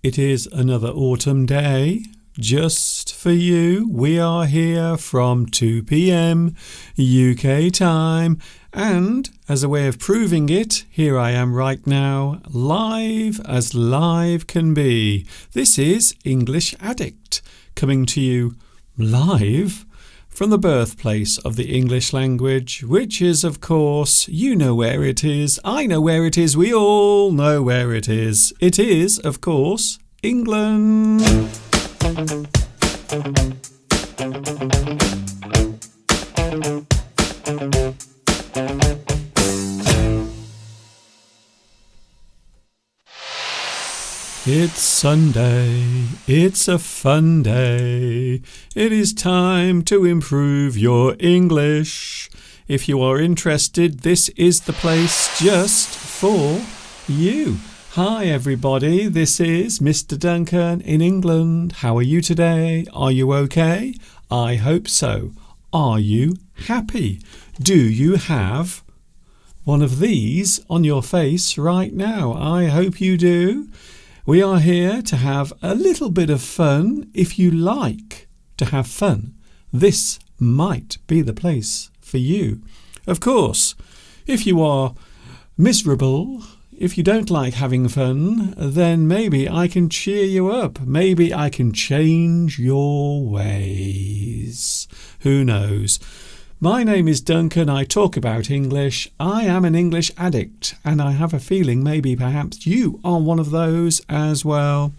It is another autumn day. Just for you, we are here from 2 p.m. UK time, and as a way of proving it, here I am right now, live as live can be. This is English Addict, coming to you live from the birthplace of the English language, which is, of course, you know where it is, I know where it is, we all know where it is. It is, of course, England. It's Sunday, it's a fun day. It is time to improve your English. If you are interested, this is the place just for you. Hi everybody, this is Mr. Duncan in England. How are you today? Are you okay? I hope so. Are you happy? Do you have one of these on your face right now? I hope you do. We are here to have a little bit of fun. If you like to have fun, this might be the place for you. Of course, if you are miserable, if you don't like having fun, then maybe I can cheer you up. Maybe I can change your ways. Who knows? My name is Duncan. I talk about English. I am an English addict, and I have a feeling maybe perhaps you are one of those as well.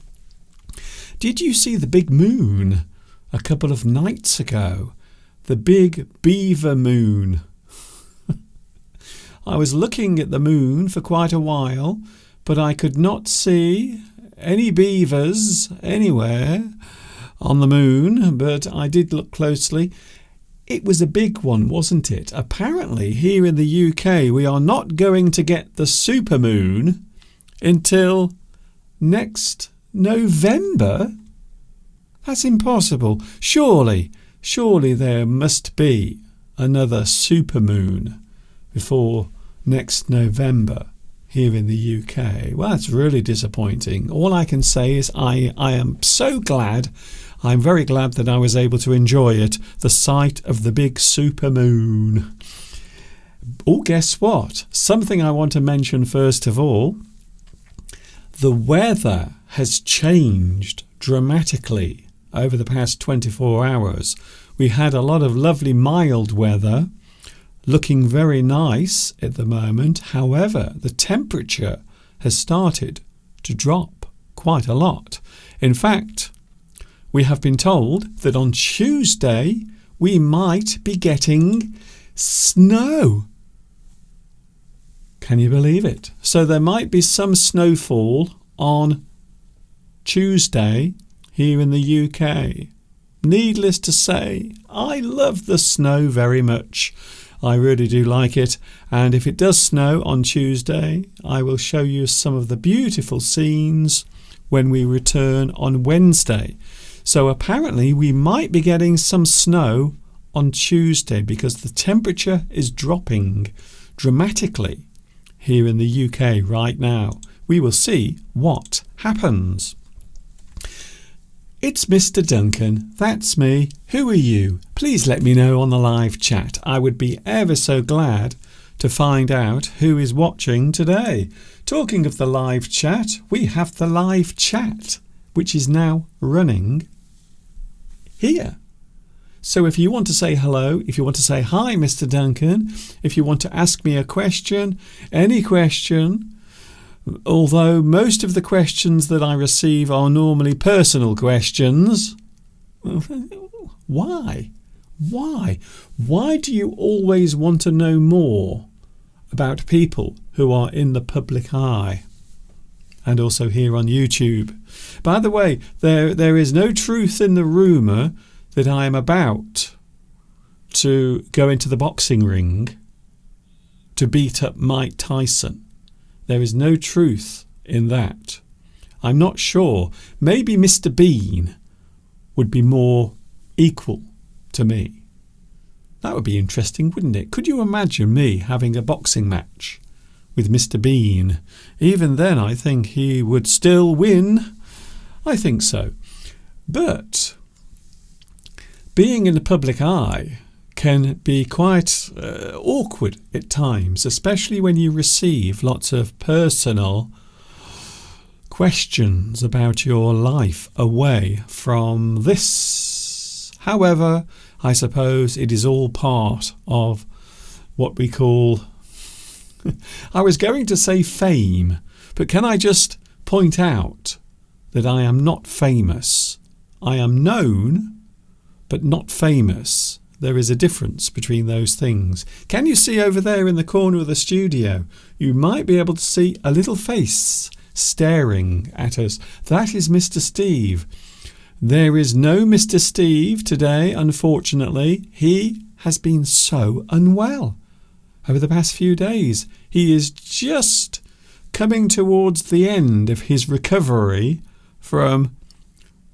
Did you see the big moon a couple of nights ago? The big beaver moon. I was looking at the moon for quite a while, but I could not see any beavers anywhere on the moon, but I did look closely. It was a big one, wasn't it? Apparently, here in the UK, we are not going to get the supermoon until next November. That's impossible. Surely there must be another supermoon before next November here in the UK. Well, that's really disappointing. All I can say is I am so glad. I'm very glad that I was able to enjoy it, the sight of the big supermoon. Oh, guess what? Something I want to mention first of all. The weather has changed dramatically over the past 24 hours. We had a lot of lovely mild weather, looking very nice at the moment. However, the temperature has started to drop quite a lot. In fact, we have been told that on Tuesday we might be getting snow. Can you believe it? So there might be some snowfall on Tuesday here in the UK. Needless to say, I love the snow very much. I really do like it, and if it does snow on Tuesday, I will show you some of the beautiful scenes when we return on Wednesday. So apparently we might be getting some snow on Tuesday because the temperature is dropping dramatically here in the UK right now. We will see what happens. It's Mr. Duncan, that's me. Who are you? Please let me know on the live chat. I would be ever so glad to find out who is watching today. Talking of the live chat, we have the live chat, which is now running here. So if you want to say hello, if you want to say hi, Mr. Duncan, if you want to ask me a question, any question, although most of the questions that I receive are normally personal questions. Why? Why do you always want to know more about people who are in the public eye? And also here on YouTube. By the way, there is no truth in the rumour that I am about to go into the boxing ring to beat up Mike Tyson. There is no truth in that. I'm not sure. Maybe Mr. Bean would be more equal to me. That would be interesting, wouldn't it? Could you imagine me having a boxing match with Mr. Bean? Even then, I think he would still win. I think so. But being in the public eye can be quite awkward at times, especially when you receive lots of personal questions about your life away from this. However, I suppose it is all part of what we call, I was going to say fame, but can I just point out that I am not famous? I am known, but not famous. There is a difference between those things. Can you see over there in the corner of the studio? You might be able to see a little face staring at us. That is Mr. Steve. There is no Mr. Steve today, unfortunately. He has been so unwell over the past few days. He is just coming towards the end of his recovery from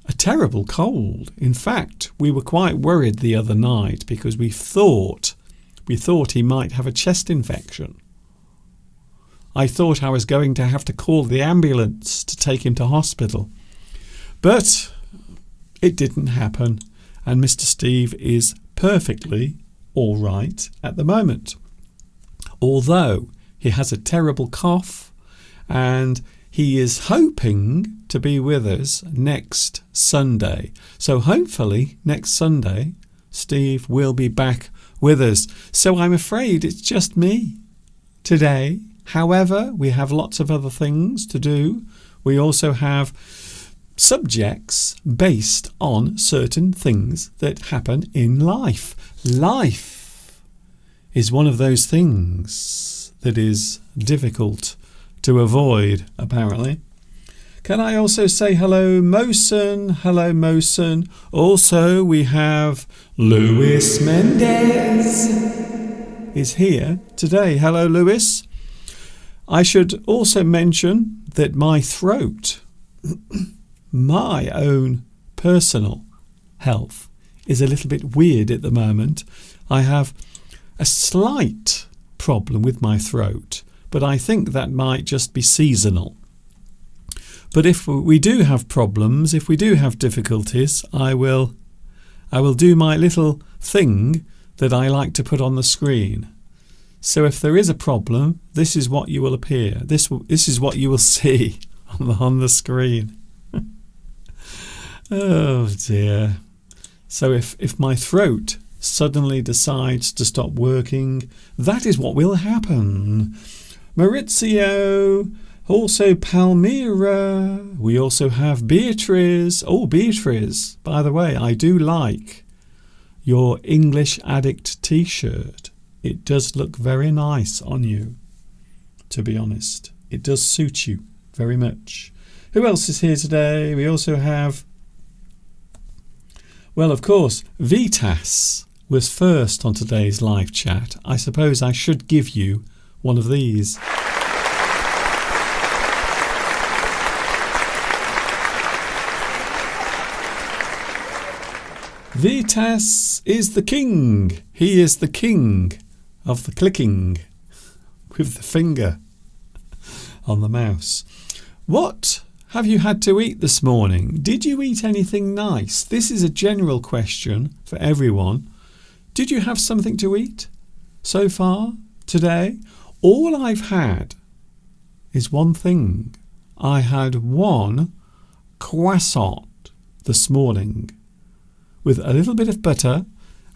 a terrible cold. In fact, we were quite worried the other night because we thought he might have a chest infection. I thought I was going to have to call the ambulance to take him to hospital. But it didn't happen, and Mr. Steve is perfectly all right at the moment. Although he has a terrible cough, and he is hoping to be with us next Sunday. So hopefully next Sunday, Steve will be back with us. So I'm afraid it's just me today. However, we have lots of other things to do. We also have subjects based on certain things that happen in life. Life is one of those things that is difficult to avoid, apparently. Can I also say hello, Mosen? Hello, Mosen. Also, we have Luis Mendez is here today. Hello, Luis. I should also mention that my throat, my own personal health, is a little bit weird at the moment. I have a slight problem with my throat, but I think that might just be seasonal. But if we do have problems, if we do have difficulties, I will do my little thing that I like to put on the screen. So if there is a problem, this is what you will appear. This is what you will see on the screen. Oh dear. So if my throat suddenly decides to stop working, that is what will happen. Maurizio, also Palmyra. We also have Beatrice. Oh, Beatrice, by the way, I do like your English Addict t-shirt. It does look very nice on you, to be honest. It does suit you very much. Who else is here today? We also have, well, of course, Vitas was first on today's live chat. I suppose I should give you one of these. Vitas is the king. He is the king of the clicking with the finger on the mouse. What have you had to eat this morning? Did you eat anything nice? This is a general question for everyone. Did you have something to eat so far today? All I've had is one thing. I had one croissant this morning with a little bit of butter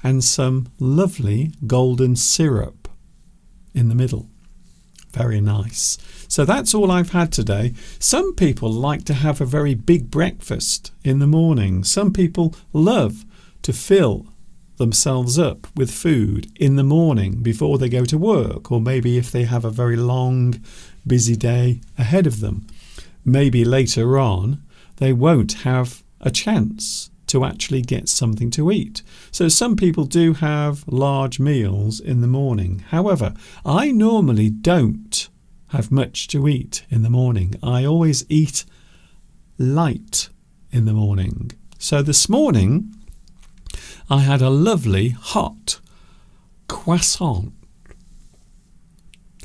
and some lovely golden syrup in the middle. Very nice. So that's all I've had today. Some people like to have a very big breakfast in the morning. Some people love to fill themselves up with food in the morning before they go to work, or maybe if they have a very long, busy day ahead of them. Maybe later on they won't have a chance to actually get something to eat. So some people do have large meals in the morning. However, I normally don't have much to eat in the morning. I always eat light in the morning. So this morning I had a lovely hot croissant.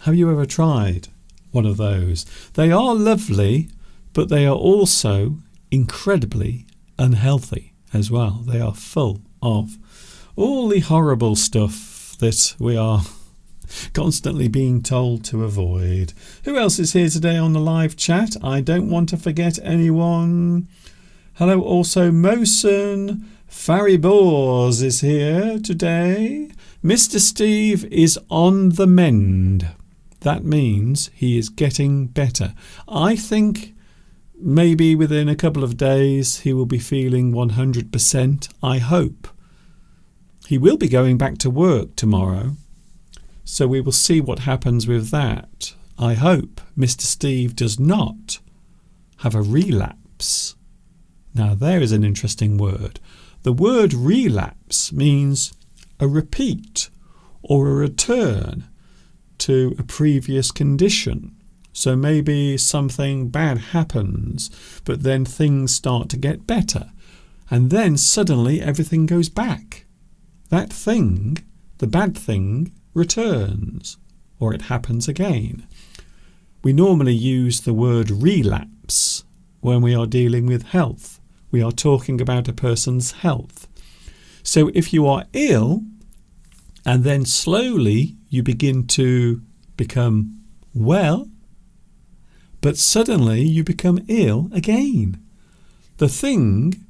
Have you ever tried one of those? They are lovely, but they are also incredibly unhealthy as well. They are full of all the horrible stuff that we are constantly being told to avoid. Who else is here today on the live chat? I don't want to forget anyone. Hello, also Mosen. Faribors is here today. Mr. Steve is on the mend. That means he is getting better. I think maybe within a couple of days he will be feeling 100%. I hope. He will be going back to work tomorrow, so we will see what happens with that. I hope Mr. Steve does not have a relapse. Now there is an interesting word. The word relapse means a repeat or a return to a previous condition. So maybe something bad happens, but then things start to get better, and then suddenly everything goes back. That thing, the bad thing, returns, or it happens again. We normally use the word relapse when we are dealing with health. We are talking about a person's health. So if you are ill and then slowly you begin to become well, but suddenly you become ill again, the thing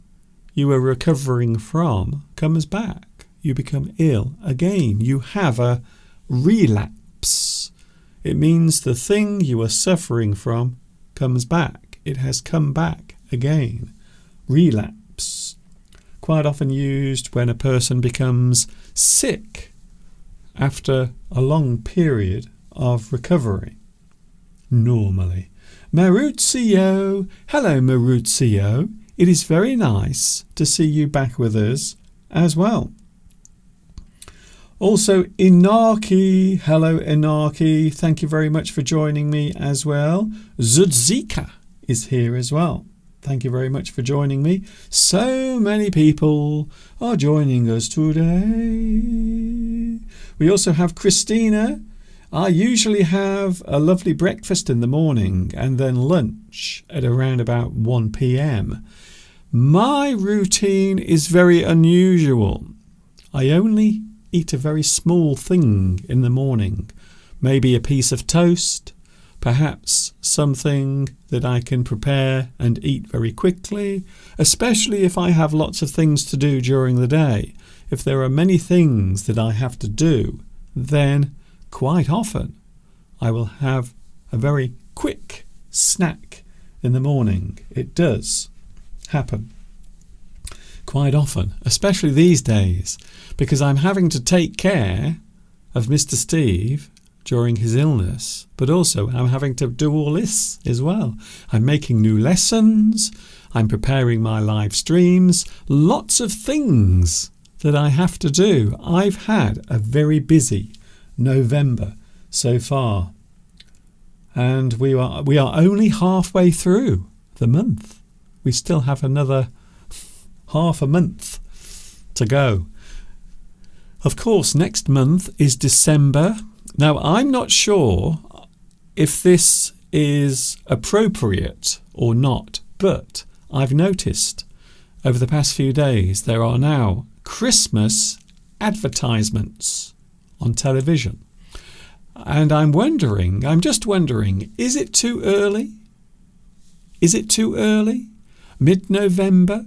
you are recovering from comes back. You become ill again. You have a relapse. It means the thing you are suffering from comes back. It has come back again. Relapse. Quite often used when a person becomes sick after a long period of recovery. Normally. Maruzio. Hello, Maruzio. It is very nice to see you back with us as well. Also, Inaki. Hello, Inaki. Thank you very much for joining me as well. Zudzika is here as well. Thank you very much for joining me. So many people are joining us today. We also have Christina. I usually have a lovely breakfast in the morning and then lunch at around about 1 p.m. My routine is very unusual. I only eat a very small thing in the morning, maybe a piece of toast, perhaps something that I can prepare and eat very quickly, especially if I have lots of things to do during the day. If there are many things that I have to do, then quite often I will have a very quick snack in the morning. It does happen quite often, especially these days, because I'm having to take care of Mr. Steve during his illness, but also I'm having to do all this as well. I'm making new lessons, I'm preparing my live streams, lots of things that I have to do. I've had a very busy November so far, and we are only halfway through the month. We still have another half a month to go. Of course, next month is December. Now, I'm not sure if this is appropriate or not, but I've noticed over the past few days there are now Christmas advertisements on television. And I'm just wondering, is it too early? Is it too early? Mid-November?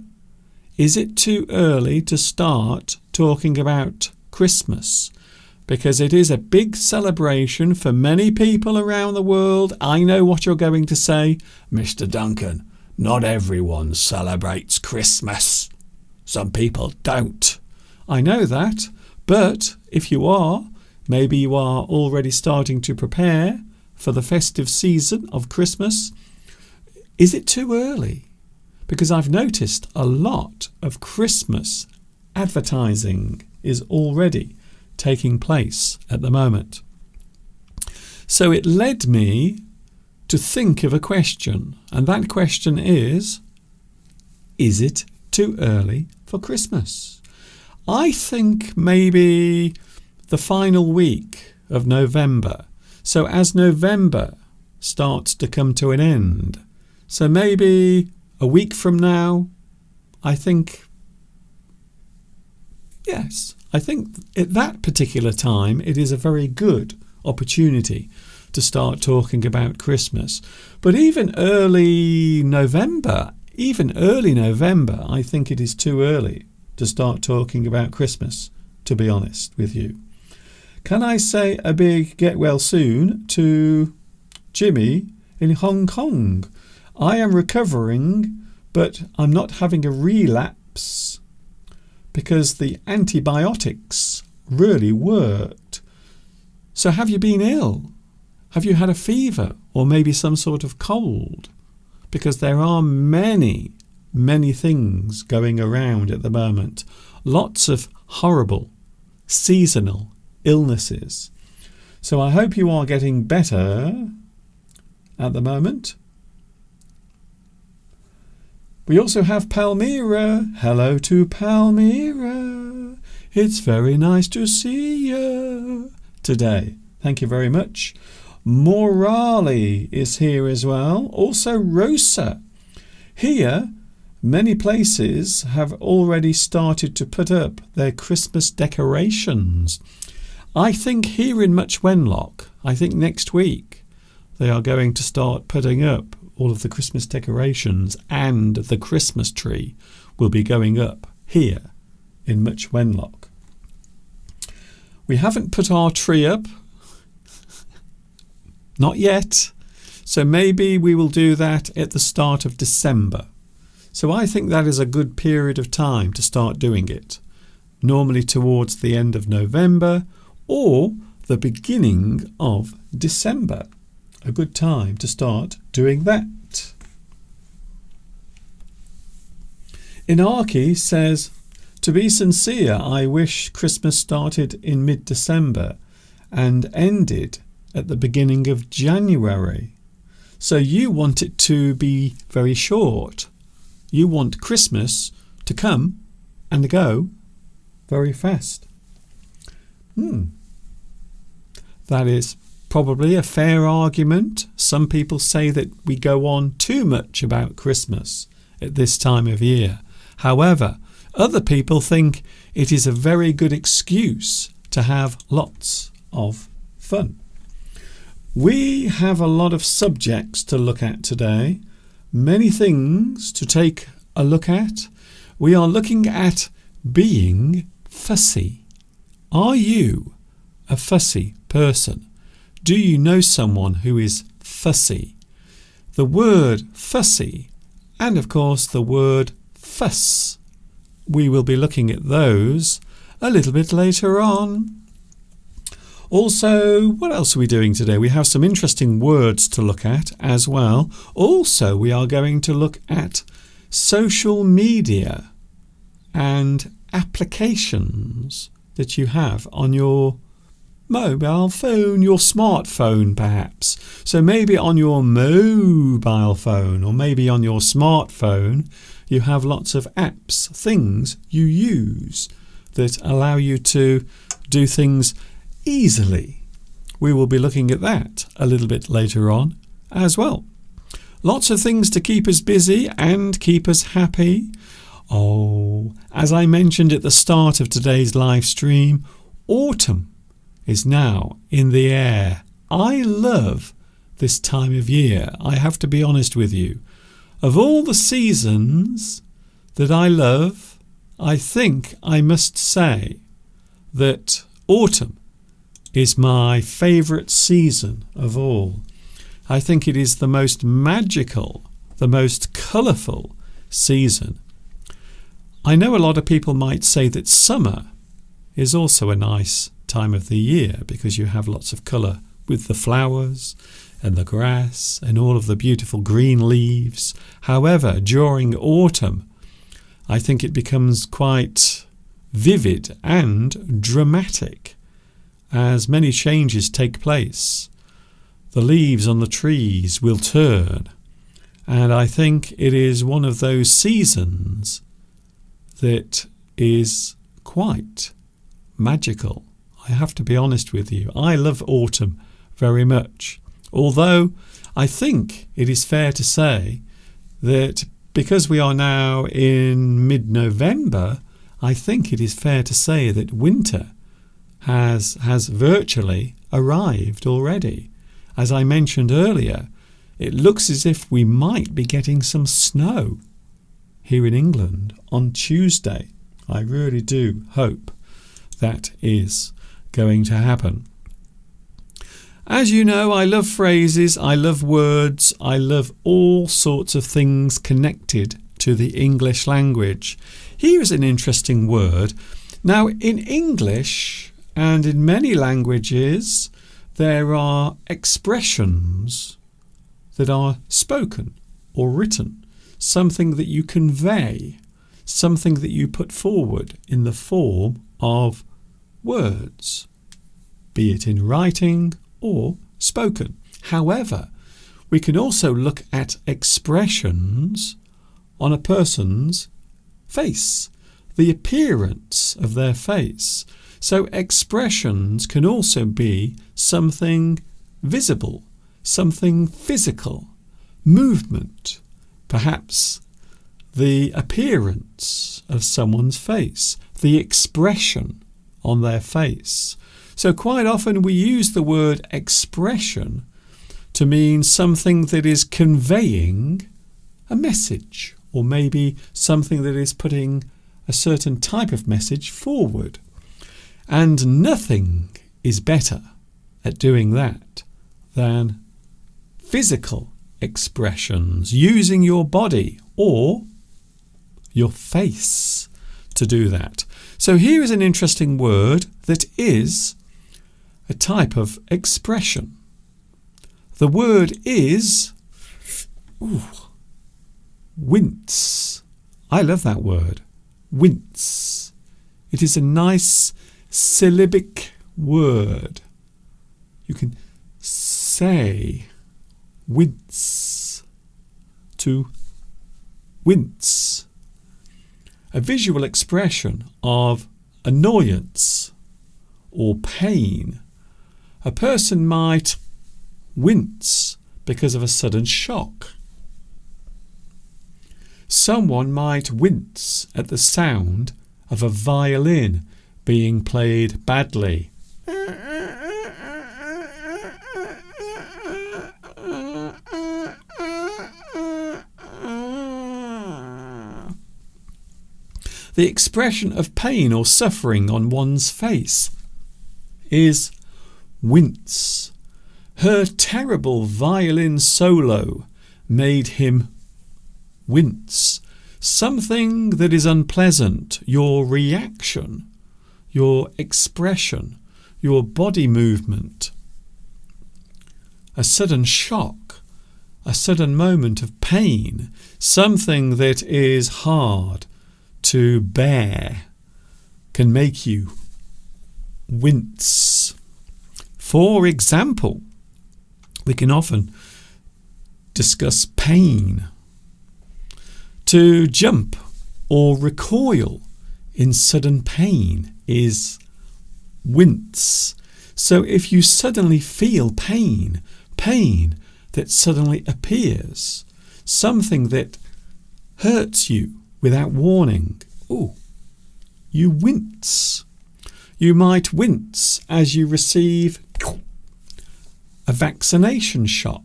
Is it too early to start talking about Christmas? Because it is a big celebration for many people around the world. I know what you're going to say. Mr. Duncan, not everyone celebrates Christmas. Some people don't. I know that. But if you are, maybe you are already starting to prepare for the festive season of Christmas. Is it too early? Because I've noticed a lot of Christmas advertising is already taking place at the moment. So it led me to think of a question, and that question is it too early for Christmas? I think maybe the final week of November. So as November starts to come to an end, so maybe a week from now, I think, yes, I think at that particular time it is a very good opportunity to start talking about Christmas. But even early November, I think it is too early to start talking about Christmas, to be honest with you. Can I say a big get well soon to Jimmy in Hong Kong? I am recovering, but I'm not having a relapse because the antibiotics really worked. So have you been ill? Have you had a fever or maybe some sort of cold? Because there are many things going around at the moment. Lots of horrible seasonal illnesses. So I hope you are getting better at the moment. We also have Palmyra. Hello to Palmyra. It's very nice to see you today. Thank you very much. Morale is here as well. Also Rosa. Here, many places have already started to put up their Christmas decorations. I think here in Much Wenlock, I think next week, they are going to start putting up all of the Christmas decorations, and the Christmas tree will be going up here in Much Wenlock. We haven't put our tree up, not yet, so maybe we will do that at the start of December. So I think that is a good period of time to start doing it, normally towards the end of November or the beginning of December. A good time to start doing that. Inarki says, to be sincere, I wish Christmas started in mid-December and ended at the beginning of January. So you want it to be very short. You want Christmas to come and go very fast. That is probably a fair argument. Some people say that we go on too much about Christmas at this time of year. However, other people think it is a very good excuse to have lots of fun. We have a lot of subjects to look at today, many things to take a look at. We are looking at being fussy. Are you a fussy person? Do you know someone who is fussy? The word fussy and of course the word fuss. We will be looking at those a little bit later on. Also, what else are we doing today? We have some interesting words to look at as well. Also, we are going to look at social media and applications that you have on your mobile phone, your smartphone perhaps. So maybe on your mobile phone or maybe on your smartphone you have lots of apps, things you use that allow you to do things easily. We will be looking at that a little bit later on as well. Lots of things to keep us busy and keep us happy. Oh, as I mentioned at the start of today's live stream, autumn is now in the air. I love this time of year. I have to be honest with you. Of all the seasons that I love, I think I must say that autumn is my favourite season of all. I think it is the most magical, the most colourful season. I know a lot of people might say that summer is also a nice time of the year because you have lots of colour with the flowers and the grass and all of the beautiful green leaves. However, during autumn, I think it becomes quite vivid and dramatic as many changes take place. The leaves on the trees will turn, and I think it is one of those seasons that is quite magical. I have to be honest with you. I love autumn very much, although I think it is fair to say that because we are now in mid-November, I think it is fair to say that winter has virtually arrived already. As I mentioned earlier, it looks as if we might be getting some snow here in England on Tuesday. I really do hope that is going to happen. As you know, I love phrases, I love words, I love all sorts of things connected to the English language. Here is an interesting word. Now, in English and in many languages, there are expressions that are spoken or written, something that you convey, something that you put forward in the form of words, be it in writing or spoken. However, we can also look at expressions on a person's face, the appearance of their face. So expressions can also be something visible, something physical, movement, perhaps the appearance of someone's face, the expression on their face. So quite often we use the word expression to mean something that is conveying a message, or maybe something that is putting a certain type of message forward. And nothing is better at doing that than physical expressions, using your body or your face to do that. So here is an interesting word that is a type of expression. The word is wince. I love that word, wince. It is a nice syllabic word. You can say wince to wince. A visual expression of annoyance or pain. A person might wince because of a sudden shock. Someone might wince at the sound of a violin being played badly. The expression of pain or suffering on one's face is wince. Her terrible violin solo made him wince. Something that is unpleasant, your reaction, your expression, your body movement. A sudden shock, a sudden moment of pain, something that is hard to bear can make you wince. For example, we can often discuss pain. To jump or recoil in sudden pain is wince. So if you suddenly feel pain that suddenly appears, something that hurts you without warning, you wince. You might wince as you receive a vaccination shot.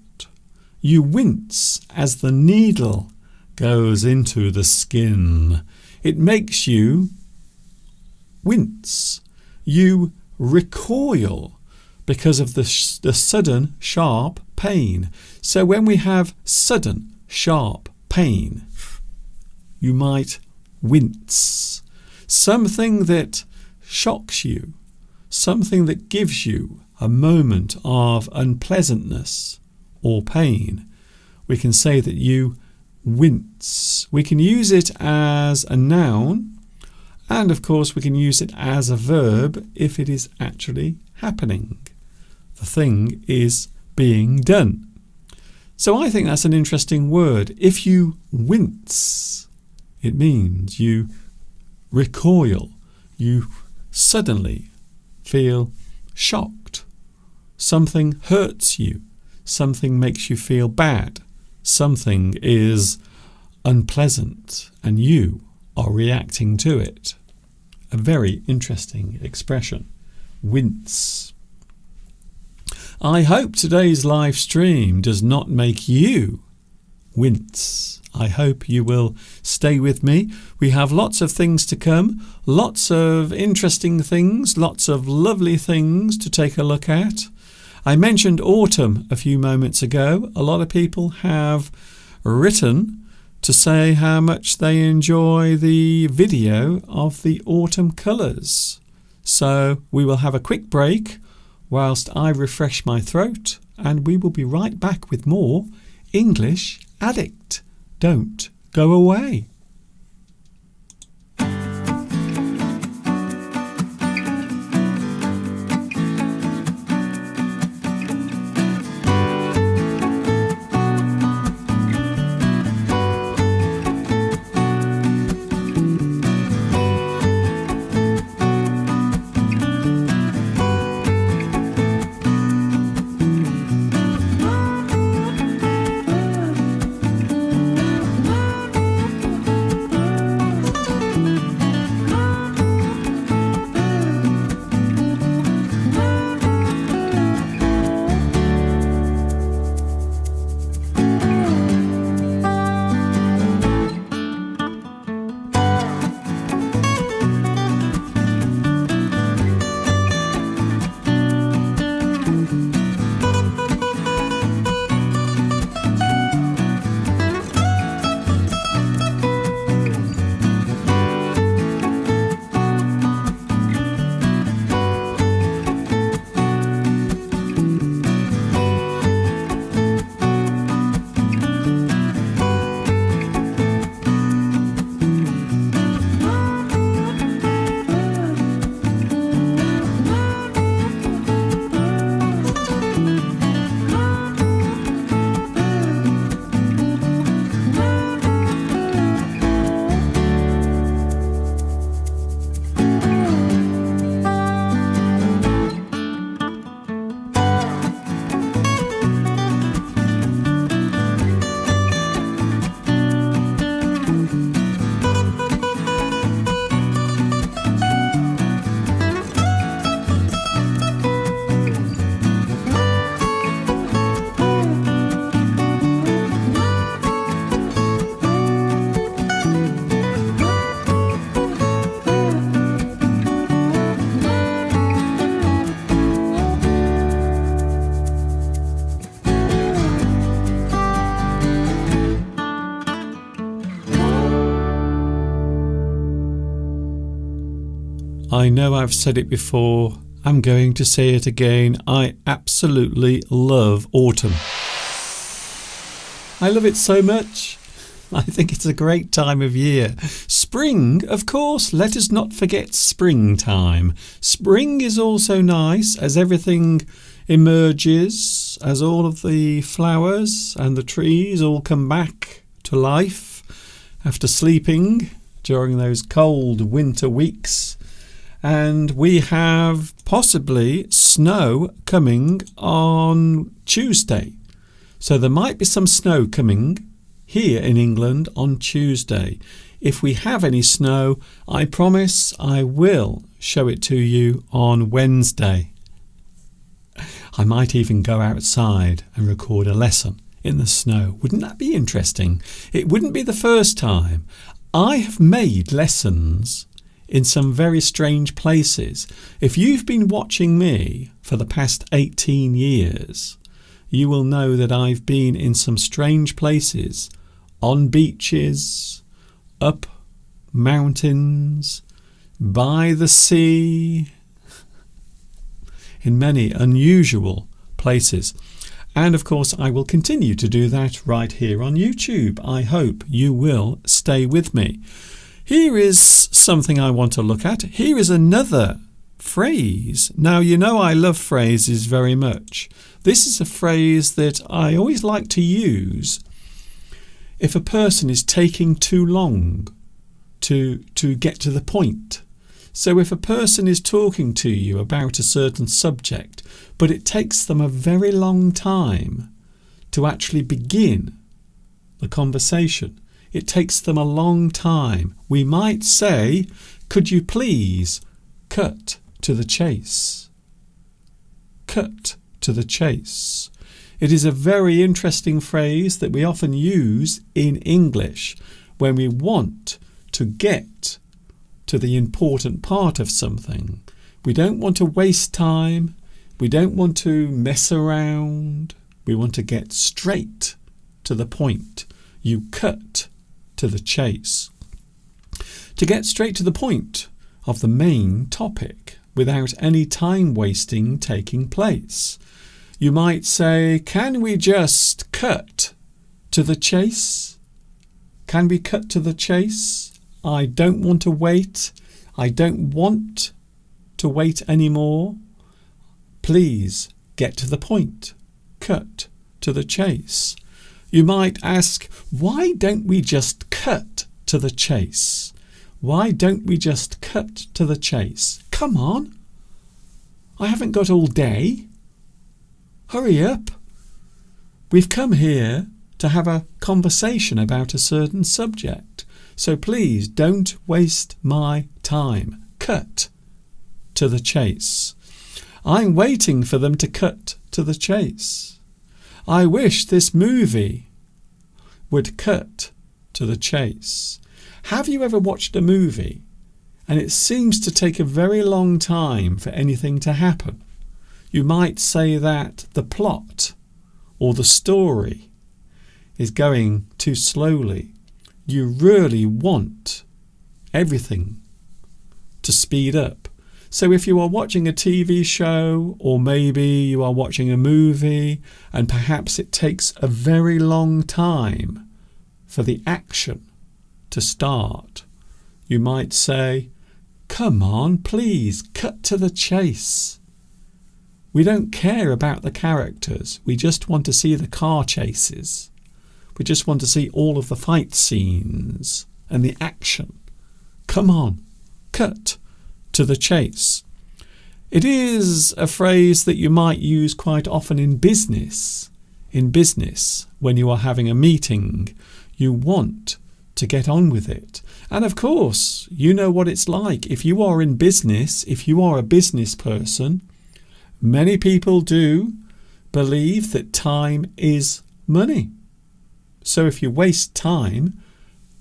You wince as the needle goes into the skin. It makes you wince. You recoil because of the sudden sharp pain. So when we have sudden sharp pain, you might wince. Something that shocks you, something that gives you a moment of unpleasantness or pain, we can say that you wince. We can use it as a noun, and of course we can use it as a verb if it is actually happening. The thing is being done. So I think that's an interesting word. If you wince, it means you recoil, you suddenly feel shocked. Something hurts you, something makes you feel bad, something is unpleasant and you are reacting to it. A very interesting expression. Wince. I hope today's live stream does not make you wince. I hope you will stay with me. We have lots of things to come, lots of interesting things, lots of lovely things to take a look at. I mentioned autumn a few moments ago. A lot of people have written to say how much they enjoy the video of the autumn colours. So we will have a quick break whilst I refresh my throat, and we will be right back with more English Addict. Don't go away. I know I've said it before, I'm going to say it again. I absolutely love autumn. I love it so much. I think it's a great time of year. Spring, of course, let us not forget springtime. Spring is also nice as everything emerges, as all of the flowers and the trees all come back to life after sleeping during those cold winter weeks. And we have possibly snow coming on Tuesday. So there might be some snow coming here in England on Tuesday. If we have any snow, I promise I will show it to you on Wednesday. I might even go outside and record a lesson in the snow. Wouldn't that be interesting? It wouldn't be the first time. I have made lessons in some very strange places. If you've been watching me for the past 18 years, you will know that I've been in some strange places, on beaches, up mountains, by the sea, in many unusual places. And of course, I will continue to do that right here on YouTube. I hope you will stay with me. Here is something I want to look at. Here is another phrase. Now, you know I love phrases very much. This is a phrase that I always like to use if a person is taking too long to get to the point. So if a person is talking to you about a certain subject, but it takes them a very long time to actually begin the conversation, it takes them a long time. We might say, could you please cut to the chase? Cut to the chase. It is a very interesting phrase that we often use in English when we want to get to the important part of something. We don't want to waste time. We don't want to mess around. We want to get straight to the point. You cut to the chase. To get straight to the point of the main topic without any time wasting taking place. You might say, can we just cut to the chase? Can we cut to the chase? I don't want to wait. I don't want to wait anymore. Please get to the point. Cut to the chase. You might ask, why don't we just cut to the chase? Why don't we just cut to the chase? Come on. I haven't got all day. Hurry up. We've come here to have a conversation about a certain subject. So please don't waste my time. Cut to the chase. I'm waiting for them to cut to the chase. I wish this movie would cut to the chase. Have you ever watched a movie and it seems to take a very long time for anything to happen? You might say that the plot or the story is going too slowly. You really want everything to speed up. So if you are watching a TV show, or maybe you are watching a movie, and perhaps it takes a very long time for the action to start, you might say, come on, please, cut to the chase. We don't care about the characters. We just want to see the car chases. We just want to see all of the fight scenes and the action. Come on, cut to the chase. It is a phrase that you might use quite often in business. In business, when you are having a meeting, you want to get on with it. And of course, you know what it's like. If you are in business, if you are a business person, many people do believe that time is money. So if you waste time,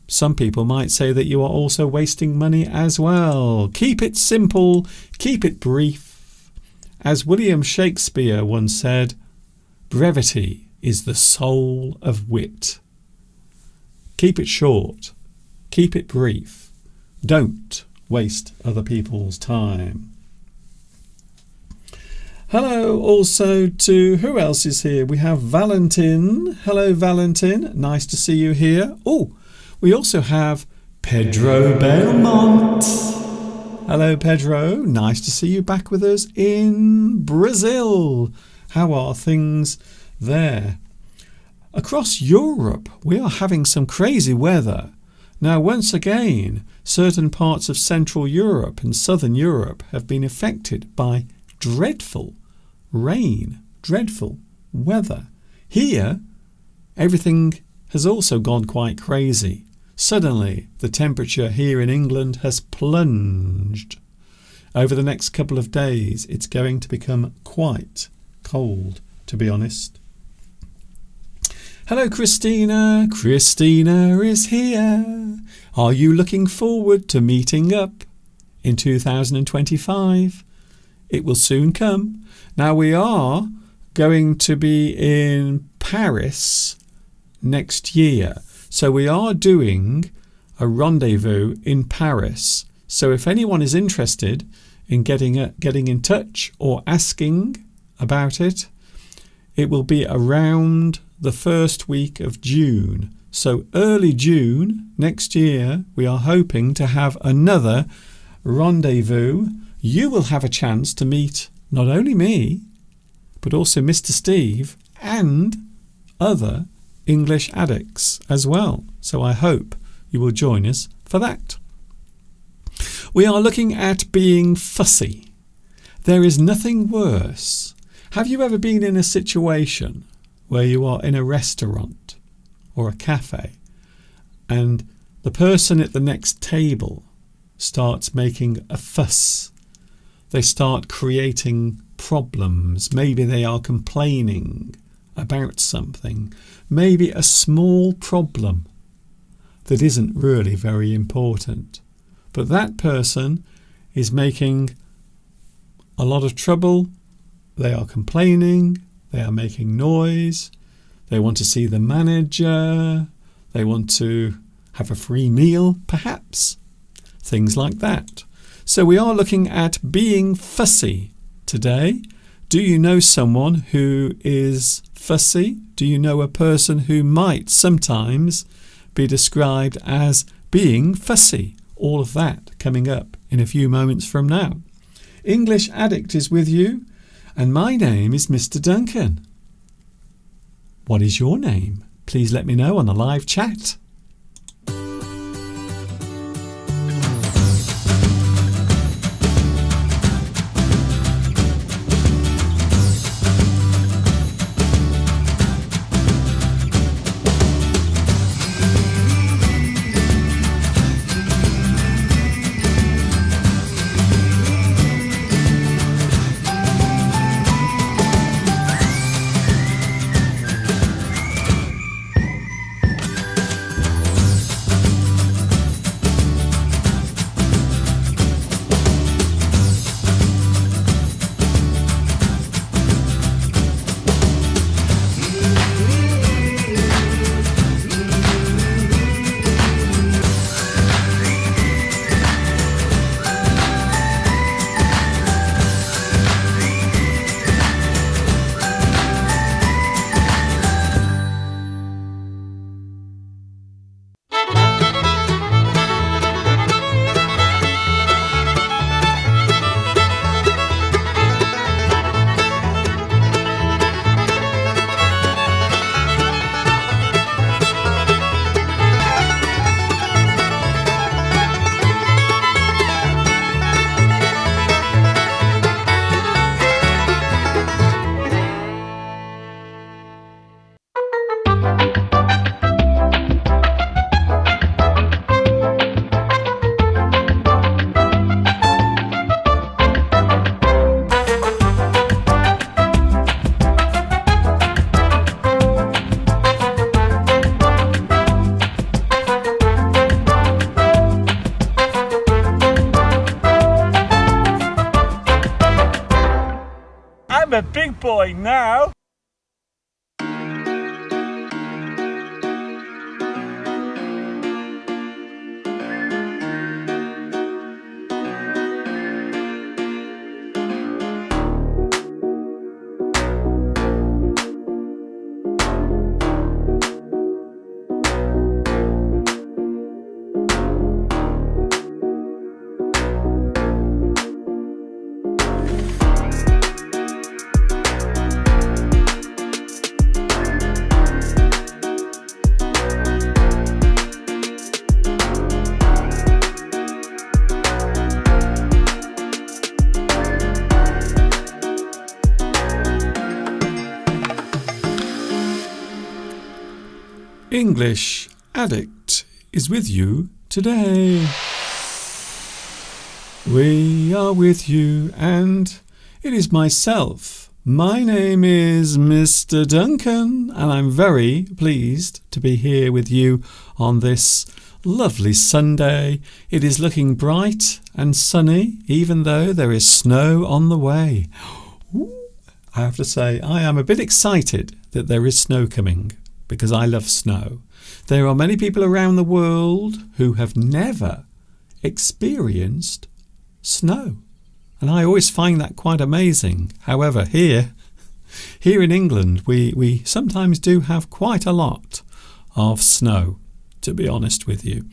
some people might say that you are also wasting money as well. Keep it simple, keep it brief. As William Shakespeare once said, brevity is the soul of wit. Keep it short, keep it brief. Don't waste other people's time. Hello also to, who else is here? We have Valentin. Hello, Valentin. Nice to see you here. Oh, we also have Pedro Belmont. Hello, Pedro. Nice to see you back with us in Brazil. How are things there? Across Europe, we are having some crazy weather. Now, once again, certain parts of Central Europe and Southern Europe have been affected by dreadful rain, dreadful weather. Here, everything has also gone quite crazy. Suddenly, the temperature here in England has plunged. Over the next couple of days, it's going to become quite cold, to be honest. Hello, Christina. Christina is here. Are you looking forward to meeting up in 2025? It will soon come. Now, we are going to be in Paris next year. So we are doing a rendezvous in Paris. So if anyone is interested in getting in touch or asking about it, it will be around the first week of June. So early June next year, we are hoping to have another rendezvous. You will have a chance to meet not only me, but also Mr. Steve and other English addicts as well. So I hope you will join us for that. We are looking at being fussy. There is nothing worse. Have you ever been in a situation where you are in a restaurant or a cafe and the person at the next table starts making a fuss. They start creating problems. Maybe they are complaining about something. Maybe a small problem that isn't really very important. But that person is making a lot of trouble. They are complaining. They are making noise. They want to see the manager. They want to have a free meal, perhaps. Things like that. So we are looking at being fussy today. Do you know someone who is fussy? Do you know a person who might sometimes be described as being fussy? All of that coming up in a few moments from now. English Addict is with you, and my name is Mr. Duncan. What is your name? Please let me know on the live chat. I'm a big boy now. English Addict is with you today. We are with you, and it is myself. My name is Mr. Duncan, and I'm very pleased to be here with you on this lovely Sunday. It is looking bright and sunny, even though there is snow on the way. Ooh, I have to say, I am a bit excited that there is snow coming, because I love snow. There are many people around the world who have never experienced snow, and I always find that quite amazing. However, here in England, we sometimes do have quite a lot of snow, to be honest with you.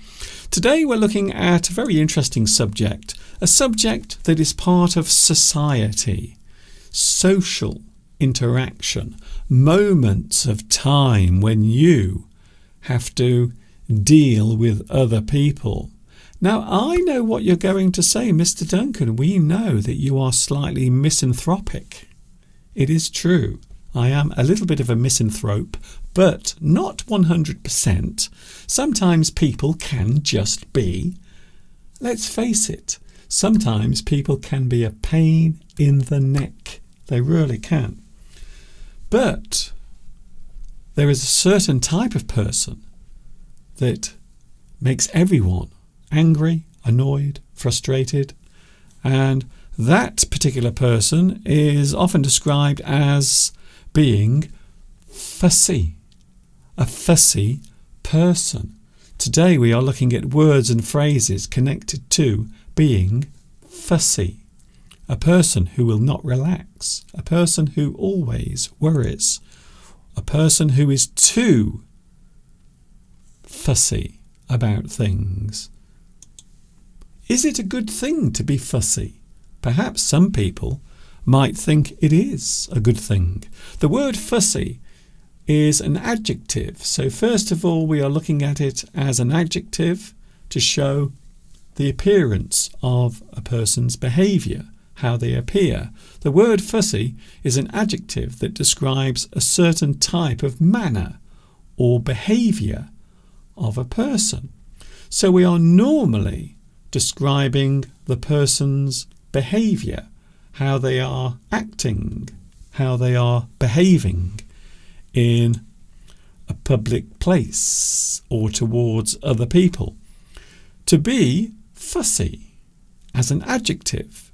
Today we're looking at a very interesting subject, a subject that is part of society, social interaction, moments of time when you have to deal with other people. Now, I know what you're going to say, Mr. Duncan. We know that you are slightly misanthropic. It is true. I am a little bit of a misanthrope, but not 100%. Sometimes people can just be. Let's face it, sometimes people can be a pain in the neck. They really can. But there is a certain type of person that makes everyone angry, annoyed, frustrated, and that particular person is often described as being fussy, a fussy person. Today we are looking at words and phrases connected to being fussy, a person who will not relax, a person who always worries, a person who is too fussy about things. Is it a good thing to be fussy? Perhaps some people might think it is a good thing. The word fussy is an adjective. So first of all, we are looking at it as an adjective to show the appearance of a person's behaviour, how they appear. The word fussy is an adjective that describes a certain type of manner or behaviour of a person. So we are normally describing the person's behaviour, how they are acting, how they are behaving in a public place or towards other people. To be fussy as an adjective,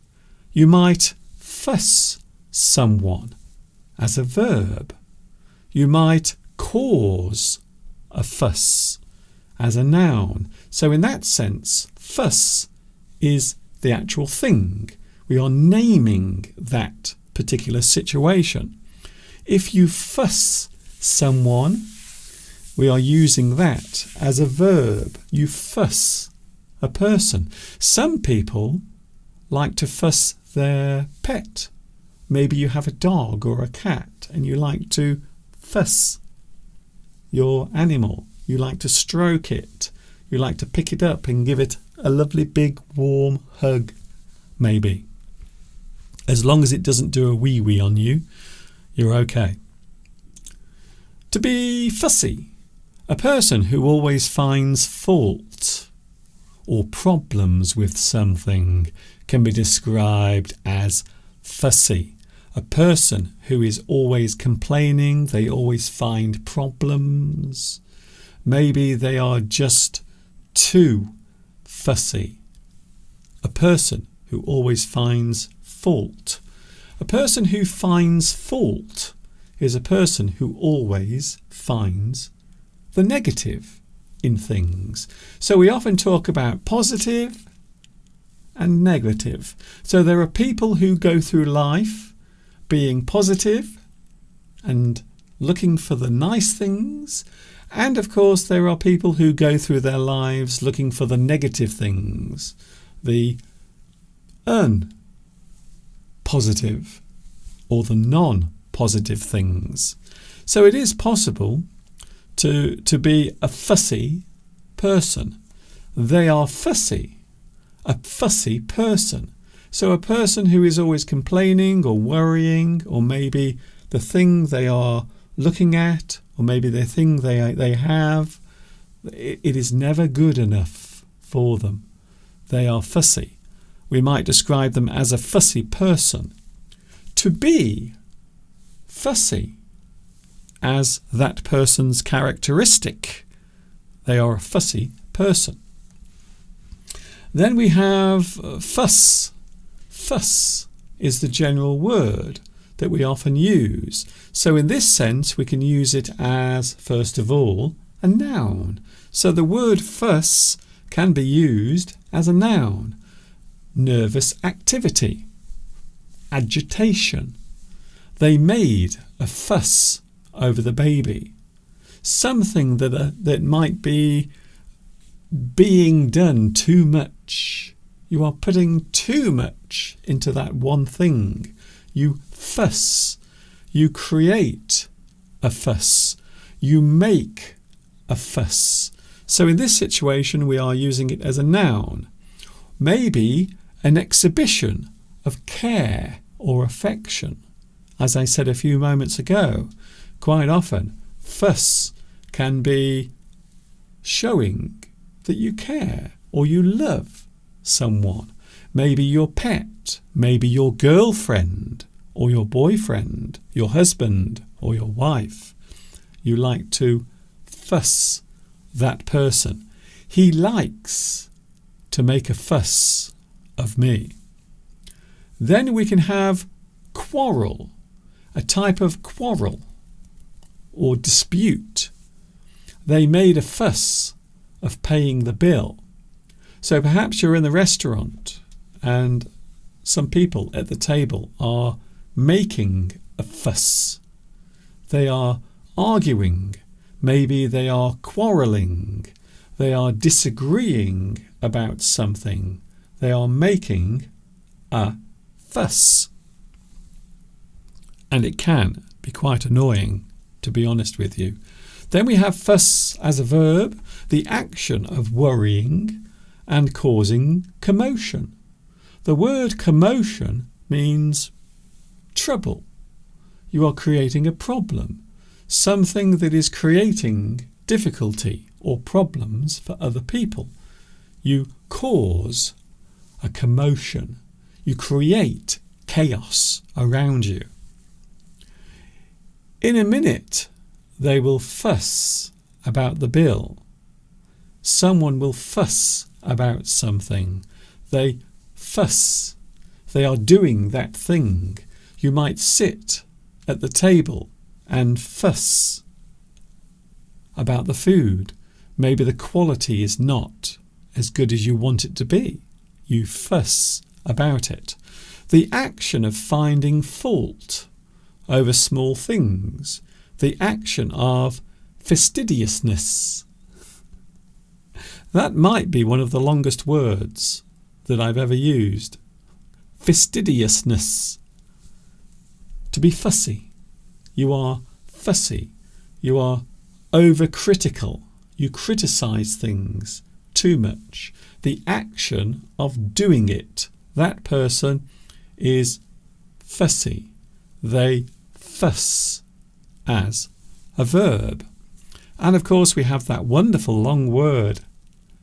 you might fuss someone as a verb. You might cause a fuss as a noun. So in that sense, fuss is the actual thing. We are naming that particular situation. If you fuss someone, we are using that as a verb. You fuss a person. Some people like to fuss their pet. Maybe you have a dog or a cat and you like to fuss your animal. You like to stroke it. You like to pick it up and give it a lovely big warm hug, maybe. As long as it doesn't do a wee-wee on you, you're okay. To be fussy, a person who always finds fault or problems with something can be described as fussy. A person who is always complaining, they always find problems. Maybe they are just too fussy. A person who always finds fault. A person who finds fault is a person who always finds the negative in things. So we often talk about positive and negative. So there are people who go through life being positive and looking for the nice things. And of course there are people who go through their lives looking for the negative things, the unpositive or the non-positive things. So it is possible to be a fussy person. They are fussy, a fussy person. So a person who is always complaining or worrying, or maybe the thing they are looking at, or maybe the thing they have, it is never good enough for them. They are fussy. We might describe them as a fussy person. To be fussy as that person's characteristic. They are a fussy person. Then we have fuss. Fuss is the general word that we often use. So in this sense, we can use it as, first of all, a noun. So the word fuss can be used as a noun. Nervous activity, agitation. They made a fuss over the baby. Something that might be being done too much. You are putting too much into that one thing. You fuss. You create a fuss. You make a fuss. So in this situation, we are using it as a noun. Maybe an exhibition of care or affection. As I said a few moments ago, quite often fuss can be showing that you care or you love someone. Maybe your pet, maybe your girlfriend or your boyfriend, your husband or your wife. You like to fuss that person. He likes to make a fuss of me. Then we can have quarrel, a type of quarrel or dispute. They made a fuss of paying the bill. So perhaps you're in the restaurant and some people at the table are making a fuss. They are arguing. Maybe they are quarrelling. They are disagreeing about something. They are making a fuss. And it can be quite annoying, to be honest with you. Then we have fuss as a verb, the action of worrying and causing commotion. The word commotion means trouble. You are creating a problem, something that is creating difficulty or problems for other people. You cause a commotion. You create chaos around you. In a minute, they will fuss about the bill. Someone will fuss about something. They fuss. They are doing that thing. You might sit at the table and fuss about the food. Maybe the quality is not as good as you want it to be. You fuss about it. The action of finding fault over small things. The action of fastidiousness. That might be one of the longest words that I've ever used. Fastidiousness. To be fussy. You are fussy. You are overcritical. You criticise things too much. The action of doing it. That person is fussy. They fuss as a verb. And of course we have that wonderful long word,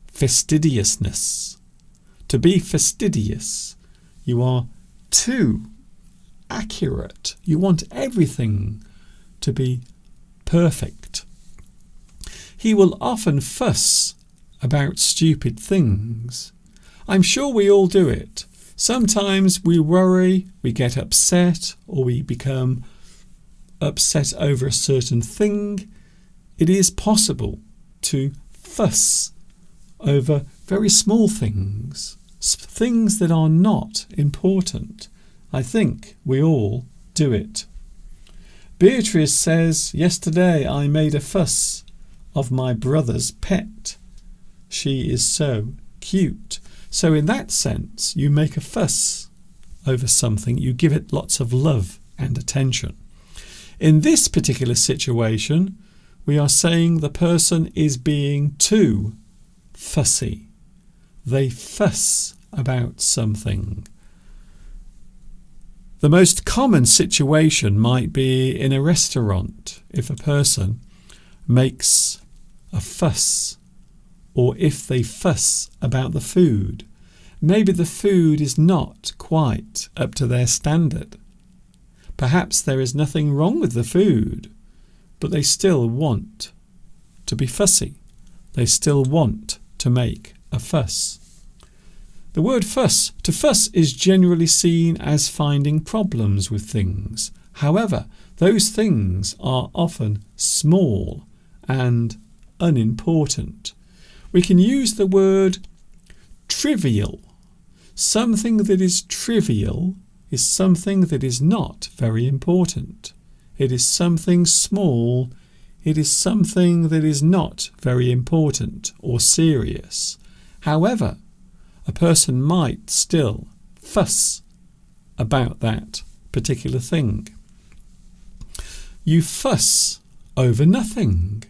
fastidiousness. To be fastidious, you are too accurate. You want everything to be perfect. He will often fuss about stupid things. I'm sure we all do it. Sometimes we worry, we get upset, or we become upset over a certain thing. It is possible to fuss over very small things, things that are not important. I think we all do it. Beatrice says, yesterday I made a fuss of my brother's pet. She is so cute. So in that sense, you make a fuss over something, you give it lots of love and attention. In this particular situation, we are saying the person is being too fussy. They fuss about something. The most common situation might be in a restaurant, if a person makes a fuss, or if they fuss about the food. Maybe the food is not quite up to their standard. Perhaps there is nothing wrong with the food, but they still want to be fussy. They still want to make a fuss. The word fuss, to fuss, is generally seen as finding problems with things. However, those things are often small and unimportant. We can use the word trivial. Something that is trivial is something that is not very important. It is something small. It is something that is not very important or serious. However, a person might still fuss about that particular thing. You fuss over nothing.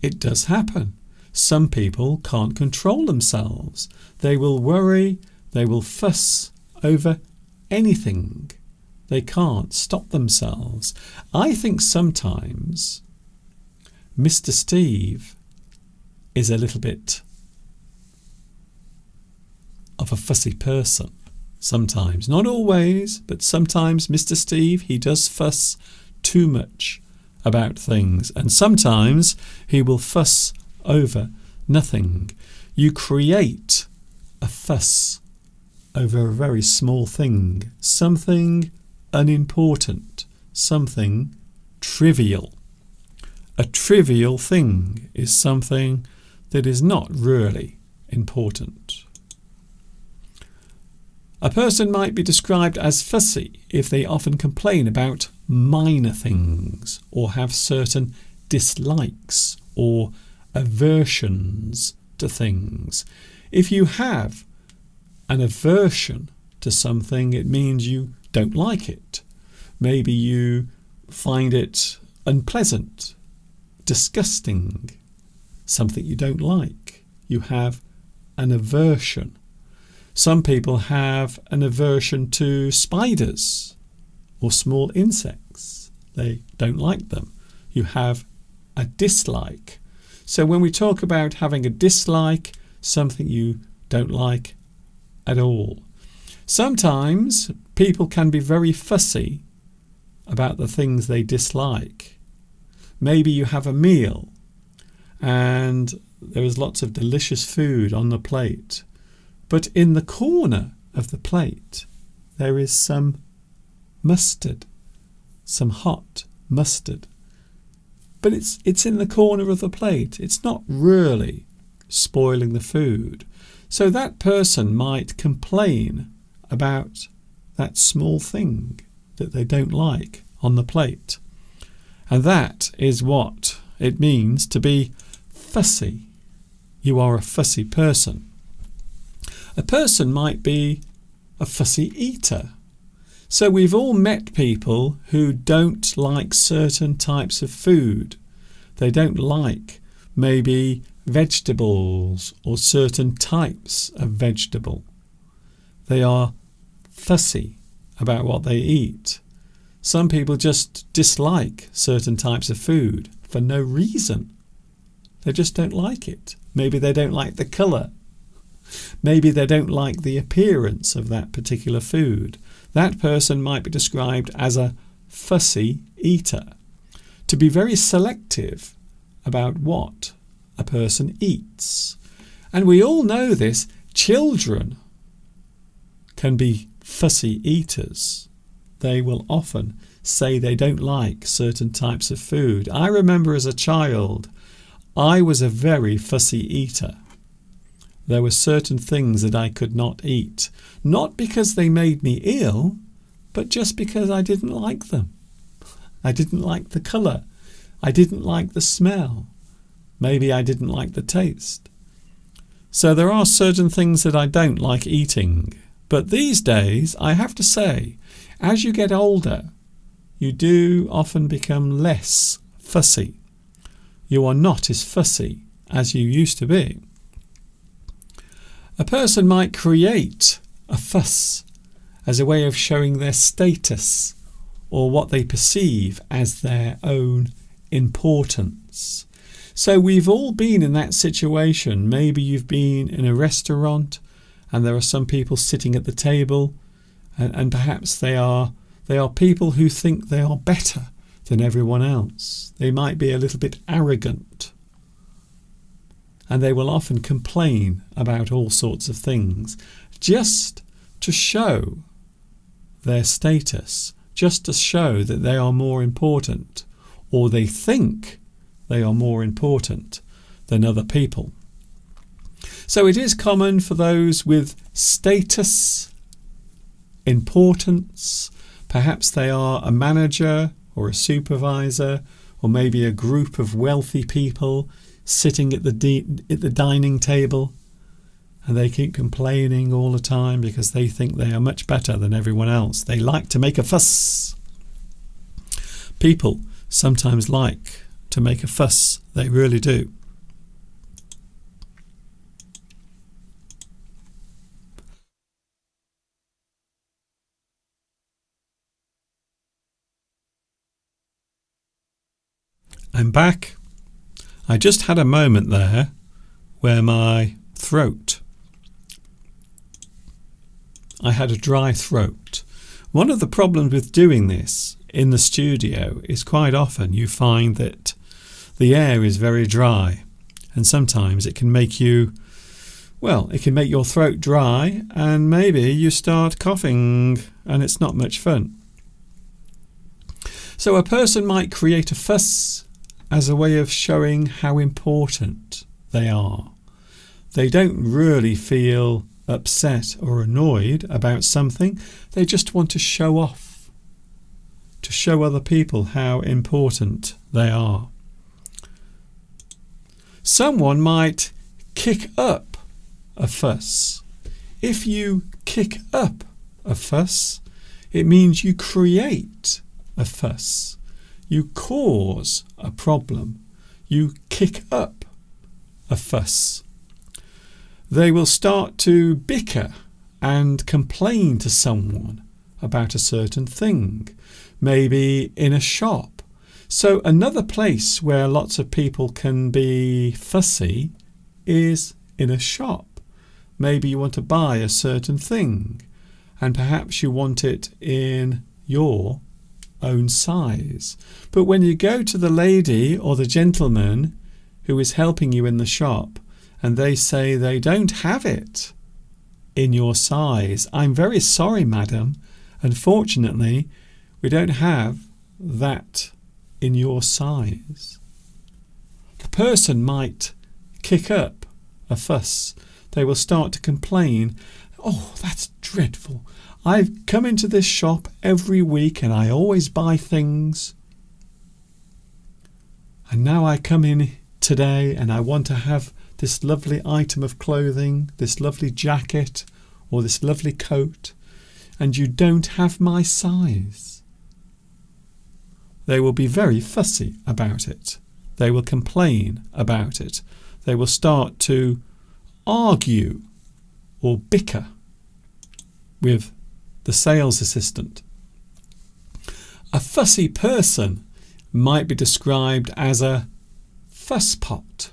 It does happen. Some people can't control themselves. They will worry, they will fuss over anything. They can't stop themselves. I think sometimes Mr. Steve is a little bit of a fussy person. Sometimes, not always, but sometimes Mr. Steve, he does fuss too much about things, and sometimes he will fuss over nothing. You create a fuss over a very small thing, something unimportant, something trivial. A trivial thing is something that is not really important. A person might be described as fussy if they often complain about minor things or have certain dislikes or aversions to things. If you have an aversion to something, it means you don't like it. Maybe you find it unpleasant, disgusting, something you don't like. You have an aversion. Some people have an aversion to spiders or small insects. They don't like them. You have a dislike. So when we talk about having a dislike, something you don't like at all. Sometimes people can be very fussy about the things they dislike. Maybe you have a meal and there is lots of delicious food on the plate, but in the corner of the plate there is some mustard, some hot mustard. But it's in the corner of the plate. It's not really spoiling the food. So that person might complain about that small thing that they don't like on the plate. And that is what it means to be fussy. You are a fussy person. A person might be a fussy eater. So we've all met people who don't like certain types of food. They don't like maybe vegetables or certain types of vegetable. They are fussy about what they eat. Some people just dislike certain types of food for no reason. They just don't like it. Maybe they don't like the colour. Maybe they don't like the appearance of that particular food. That person might be described as a fussy eater. To be very selective about what a person eats. And we all know this. Children can be fussy eaters. They will often say they don't like certain types of food. I remember as a child, I was a very fussy eater. There were certain things that I could not eat, not because they made me ill, but just because I didn't like them. I didn't like the colour. I didn't like the smell. Maybe I didn't like the taste. So there are certain things that I don't like eating. But these days, I have to say, as you get older, you do often become less fussy. You are not as fussy as you used to be. A person might create a fuss as a way of showing their status or what they perceive as their own importance. So we've all been in that situation. Maybe you've been in a restaurant and there are some people sitting at the table and perhaps they are people who think they are better than everyone else. They might be a little bit arrogant. And they will often complain about all sorts of things just to show their status, just to show that they are more important, or they think they are more important than other people. So it is common for those with status, importance, perhaps they are a manager or a supervisor, or maybe a group of wealthy people sitting at the dining table, and they keep complaining all the time because they think they are much better than everyone else. They like to make a fuss. People sometimes like to make a fuss. They really do. I'm back. I just had a moment there where I had a dry throat. One of the problems with doing this in the studio is quite often you find that the air is very dry, and sometimes it can make your throat dry, and maybe you start coughing, and it's not much fun. So a person might create a fuss as a way of showing how important they are. They don't really feel upset or annoyed about something. They just want to show off, to show other people how important they are. Someone might kick up a fuss. If you kick up a fuss, it means you create a fuss. You cause a problem. You kick up a fuss. They will start to bicker and complain to someone about a certain thing, maybe in a shop. So another place where lots of people can be fussy is in a shop. Maybe you want to buy a certain thing, and perhaps you want it in your own size. But when you go to the lady or the gentleman who is helping you in the shop, and they say they don't have it in your size, I'm very sorry, madam. Unfortunately, we don't have that in your size. The person might kick up a fuss. They will start to complain. Oh, that's dreadful. I've come into this shop every week and I always buy things. And now I come in today and I want to have this lovely item of clothing, this lovely jacket or this lovely coat, and you don't have my size. They will be very fussy about it. They will complain about it. They will start to argue or bicker with the sales assistant. A fussy person might be described as a fusspot.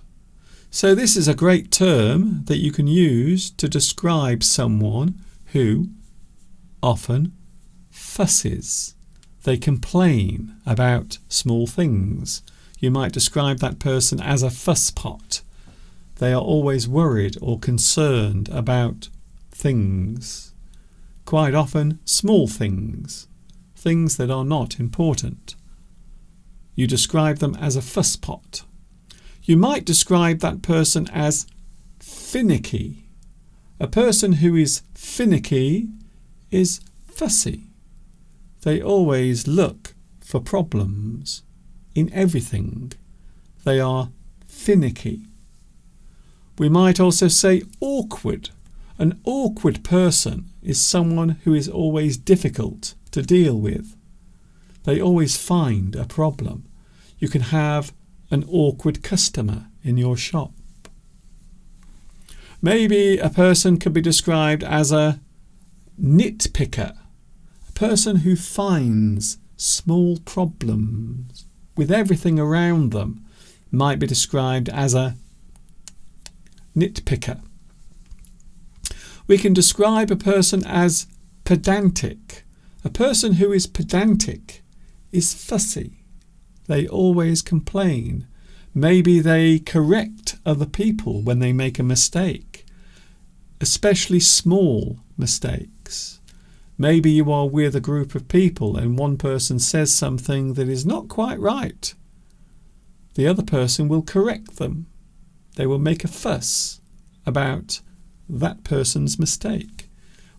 So this is a great term that you can use to describe someone who often fusses. They complain about small things. You might describe that person as a fusspot. They are always worried or concerned about things. Quite often small things, things that are not important. You describe them as a fusspot. You might describe that person as finicky. A person who is finicky is fussy. They always look for problems in everything. They are finicky. We might also say awkward. An awkward person is someone who is always difficult to deal with. They always find a problem. You can have an awkward customer in your shop. Maybe a person could be described as a nitpicker, a person who finds small problems with everything around them might be described as a nitpicker. We can describe a person as pedantic. A person who is pedantic is fussy. They always complain. Maybe they correct other people when they make a mistake, especially small mistakes. Maybe you are with a group of people and one person says something that is not quite right. The other person will correct them. They will make a fuss about that person's mistake.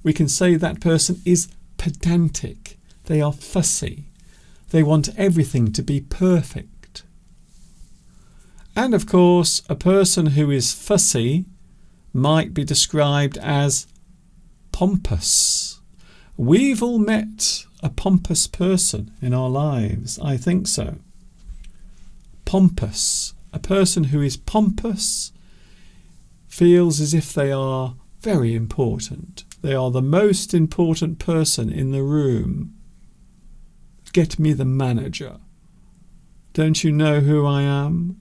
We can say that person is pedantic. They are fussy. They want everything to be perfect. And of course, a person who is fussy might be described as pompous. We've all met a pompous person in our lives, I think so. Pompous. A person who is pompous feels as if they are very important. They are the most important person in the room. Get me the manager. Don't you know who I am?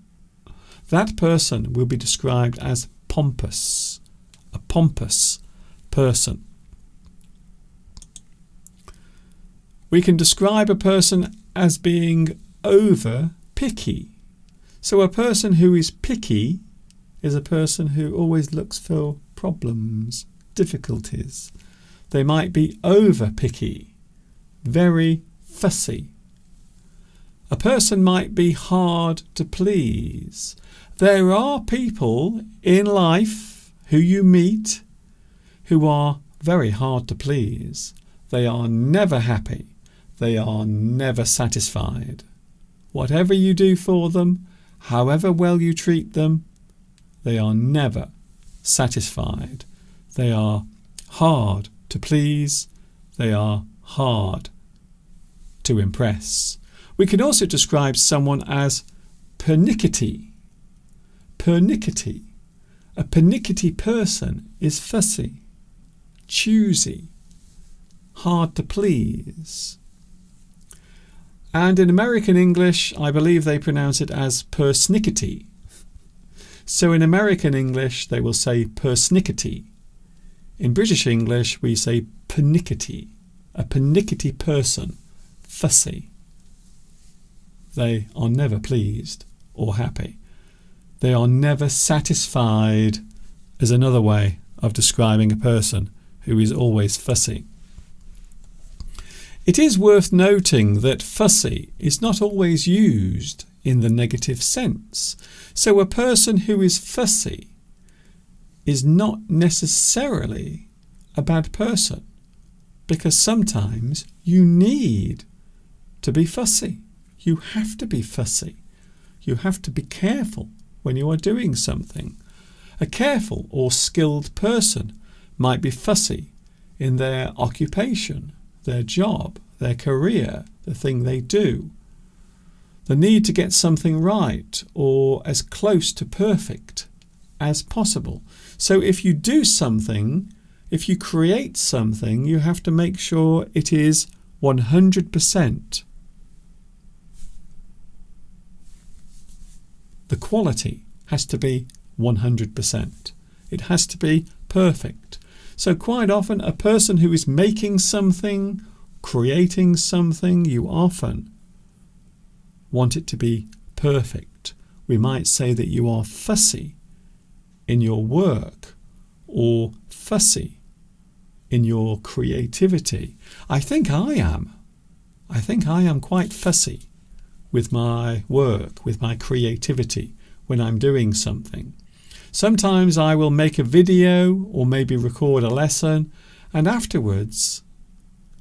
That person will be described as pompous, a pompous person. We can describe a person as being over picky. So a person who is picky is a person who always looks for problems, difficulties. They might be over picky, very fussy. A person might be hard to please. There are people in life who you meet who are very hard to please. They are never happy. They are never satisfied. Whatever you do for them, however well you treat them, they are never satisfied. They are hard to please. They are hard to impress. We can also describe someone as pernickety. Pernickety. A pernickety person is fussy, choosy, hard to please. And in American English, I believe they pronounce it as persnickety. So in American English, they will say persnickety. In British English, we say pernickety. A pernickety person, fussy. They are never pleased or happy. They are never satisfied, is another way of describing a person who is always fussy. It is worth noting that fussy is not always used in the negative sense. So a person who is fussy is not necessarily a bad person, because sometimes you need to be fussy. You have to be fussy. You have to be careful when you are doing something. A careful or skilled person might be fussy in their occupation, their job, their career, the thing they do. The need to get something right or as close to perfect as possible. So if you do something, if you create something, you have to make sure it is 100%. The quality has to be 100%. It has to be perfect. So quite often a person who is making something, creating something, you often want it to be perfect. We might say that you are fussy in your work or fussy in your creativity. I think I am. I think I am quite fussy with my work, with my creativity when I'm doing something. Sometimes I will make a video or maybe record a lesson, and afterwards,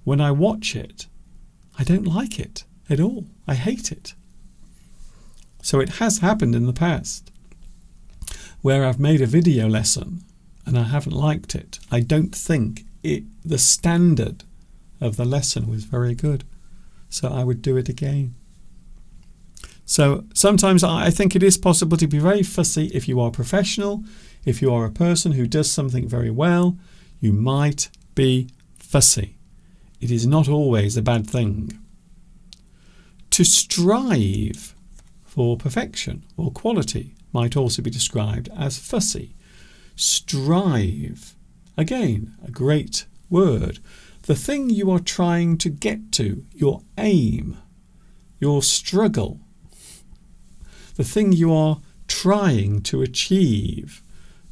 when I watch it, I don't like it at all. I hate it. So it has happened in the past where I've made a video lesson and I haven't liked it. I don't think the standard of the lesson was very good, so I would do it again. So sometimes I think it is possible to be very fussy if you are professional. If you are a person who does something very well, you might be fussy. It is not always a bad thing. To strive for perfection or quality might also be described as fussy. Strive, again, a great word. The thing you are trying to get to, your aim, your struggle, the thing you are trying to achieve,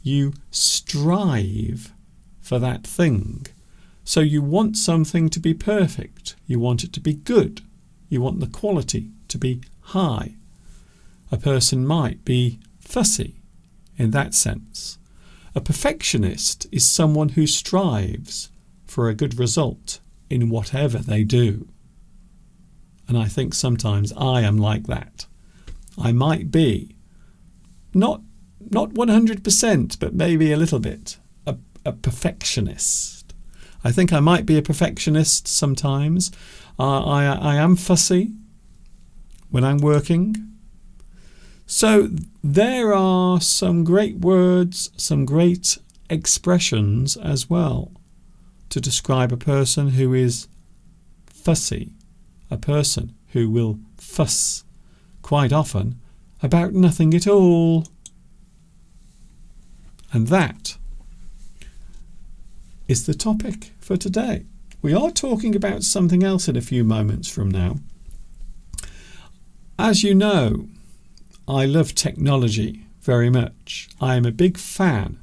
you strive for that thing. So you want something to be perfect. You want it to be good. You want the quality to be high. A person might be fussy in that sense. A perfectionist is someone who strives for a good result in whatever they do. And I think sometimes I am like that. I might be not 100%, but maybe a little bit, a perfectionist. I think I might be a perfectionist sometimes. I am fussy when I'm working. So there are some great words, some great expressions as well to describe a person who is fussy, a person who will fuss quite often about nothing at all. And that is the topic for today. We are talking about something else in a few moments from now. As you know, I love technology very much. I am a big fan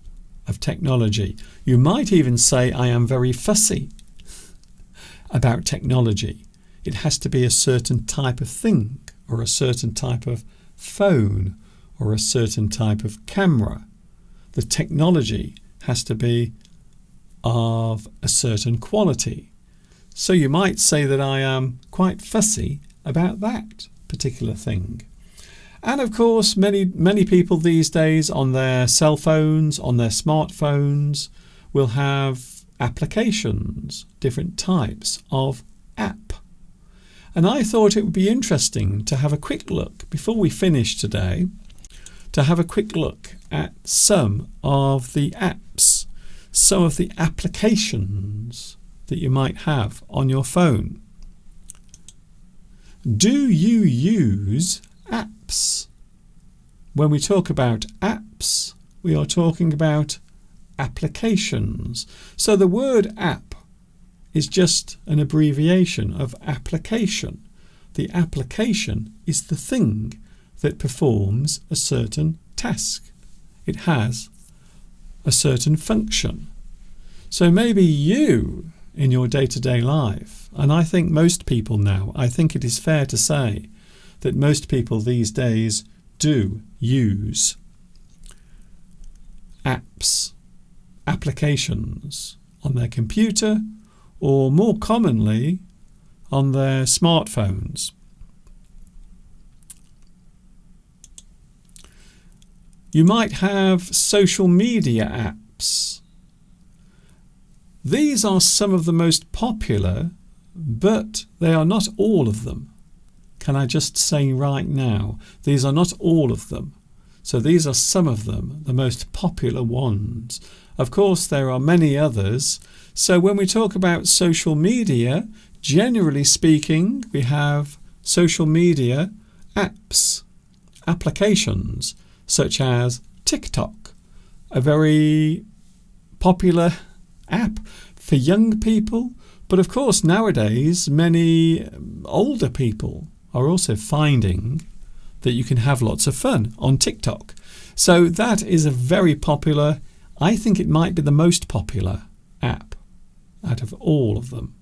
of technology. You might even say I am very fussy about technology. It has to be a certain type of thing, or a certain type of phone, or a certain type of camera. The technology has to be of a certain quality. So you might say that I am quite fussy about that particular thing. And of course, many people these days on their cell phones, on their smartphones, will have applications, different types of app. And I thought it would be interesting to have a quick look, before we finish today, to have a quick look at some of the apps, some of the applications that you might have on your phone. Do you use apps? When we talk about apps, we are talking about applications. So the word app is just an abbreviation of application. The application is the thing that performs a certain task. It has a certain function. So maybe you, in your day-to-day life, and I think most people now, I think it is fair to say that most people these days do use apps, applications on their computer, or more commonly on their smartphones. You might have social media apps. These are some of the most popular, but they are not all of them. Can I just say right now, these are not all of them. So these are some of them, the most popular ones. Of course, there are many others. So when we talk about social media, generally speaking, we have social media apps, applications, such as TikTok, a very popular app for young people. But of course, nowadays, many older people are also finding that you can have lots of fun on TikTok. So that is a very popular, I think it might be the most popular app out of all of them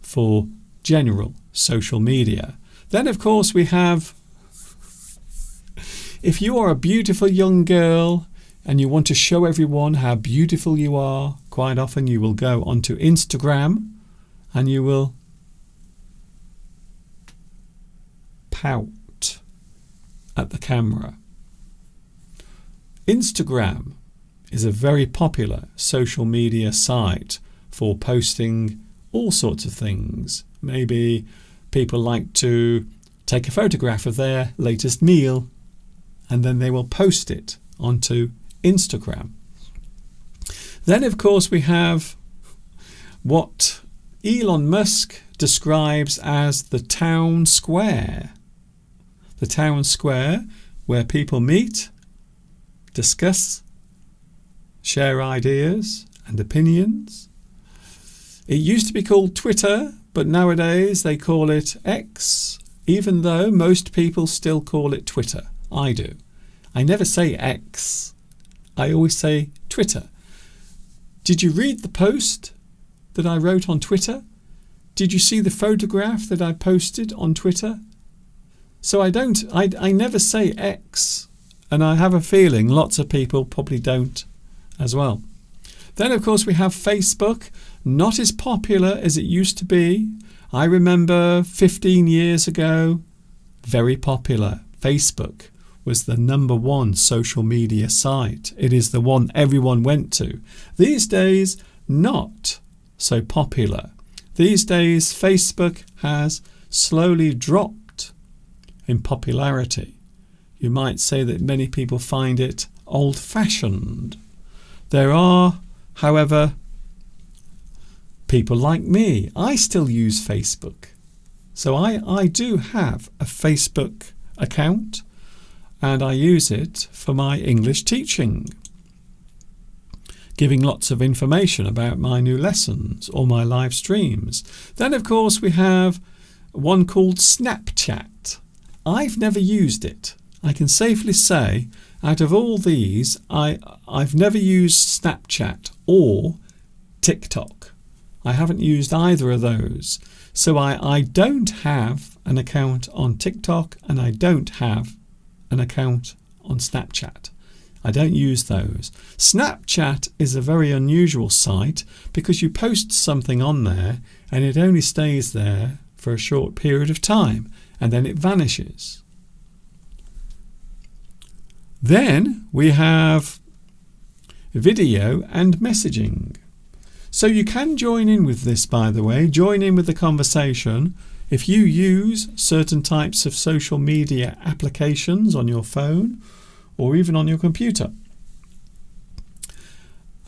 for general social media. Then, of course, we have, if you are a beautiful young girl and you want to show everyone how beautiful you are, quite often you will go onto Instagram and you will pout at the camera. Instagram is a very popular social media site for posting all sorts of things. Maybe people like to take a photograph of their latest meal and then they will post it onto Instagram. Then, of course, we have what Elon Musk describes as the town square. The town square where people meet, discuss, share ideas and opinions. It used to be called Twitter, but nowadays they call it X, even though most people still call it Twitter. I do. I never say X. I always say Twitter. Did you read the post that I wrote on Twitter? Did you see the photograph that I posted on Twitter? So I never say X, and I have a feeling lots of people probably don't as well. Then, of course, we have Facebook, not as popular as it used to be. I remember 15 years ago, very popular. Facebook was the number one social media site. It is the one everyone went to. These days, not so popular. These days, Facebook has slowly dropped in popularity. You might say that many people find it old-fashioned. There are, however, people like me. I still use Facebook. So I do have a Facebook account, and I use it for my English teaching, giving lots of information about my new lessons or my live streams. Then, of course, we have one called Snapchat. I've never used it. I can safely say, out of all these, I've never used Snapchat or TikTok. I haven't used either of those. So I don't have an account on TikTok and I don't have an account on Snapchat. I don't use those. Snapchat is a very unusual site because you post something on there and it only stays there for a short period of time and then it vanishes. Then we have video and messaging. So you can join in with this, by the way, join in with the conversation if you use certain types of social media applications on your phone or even on your computer.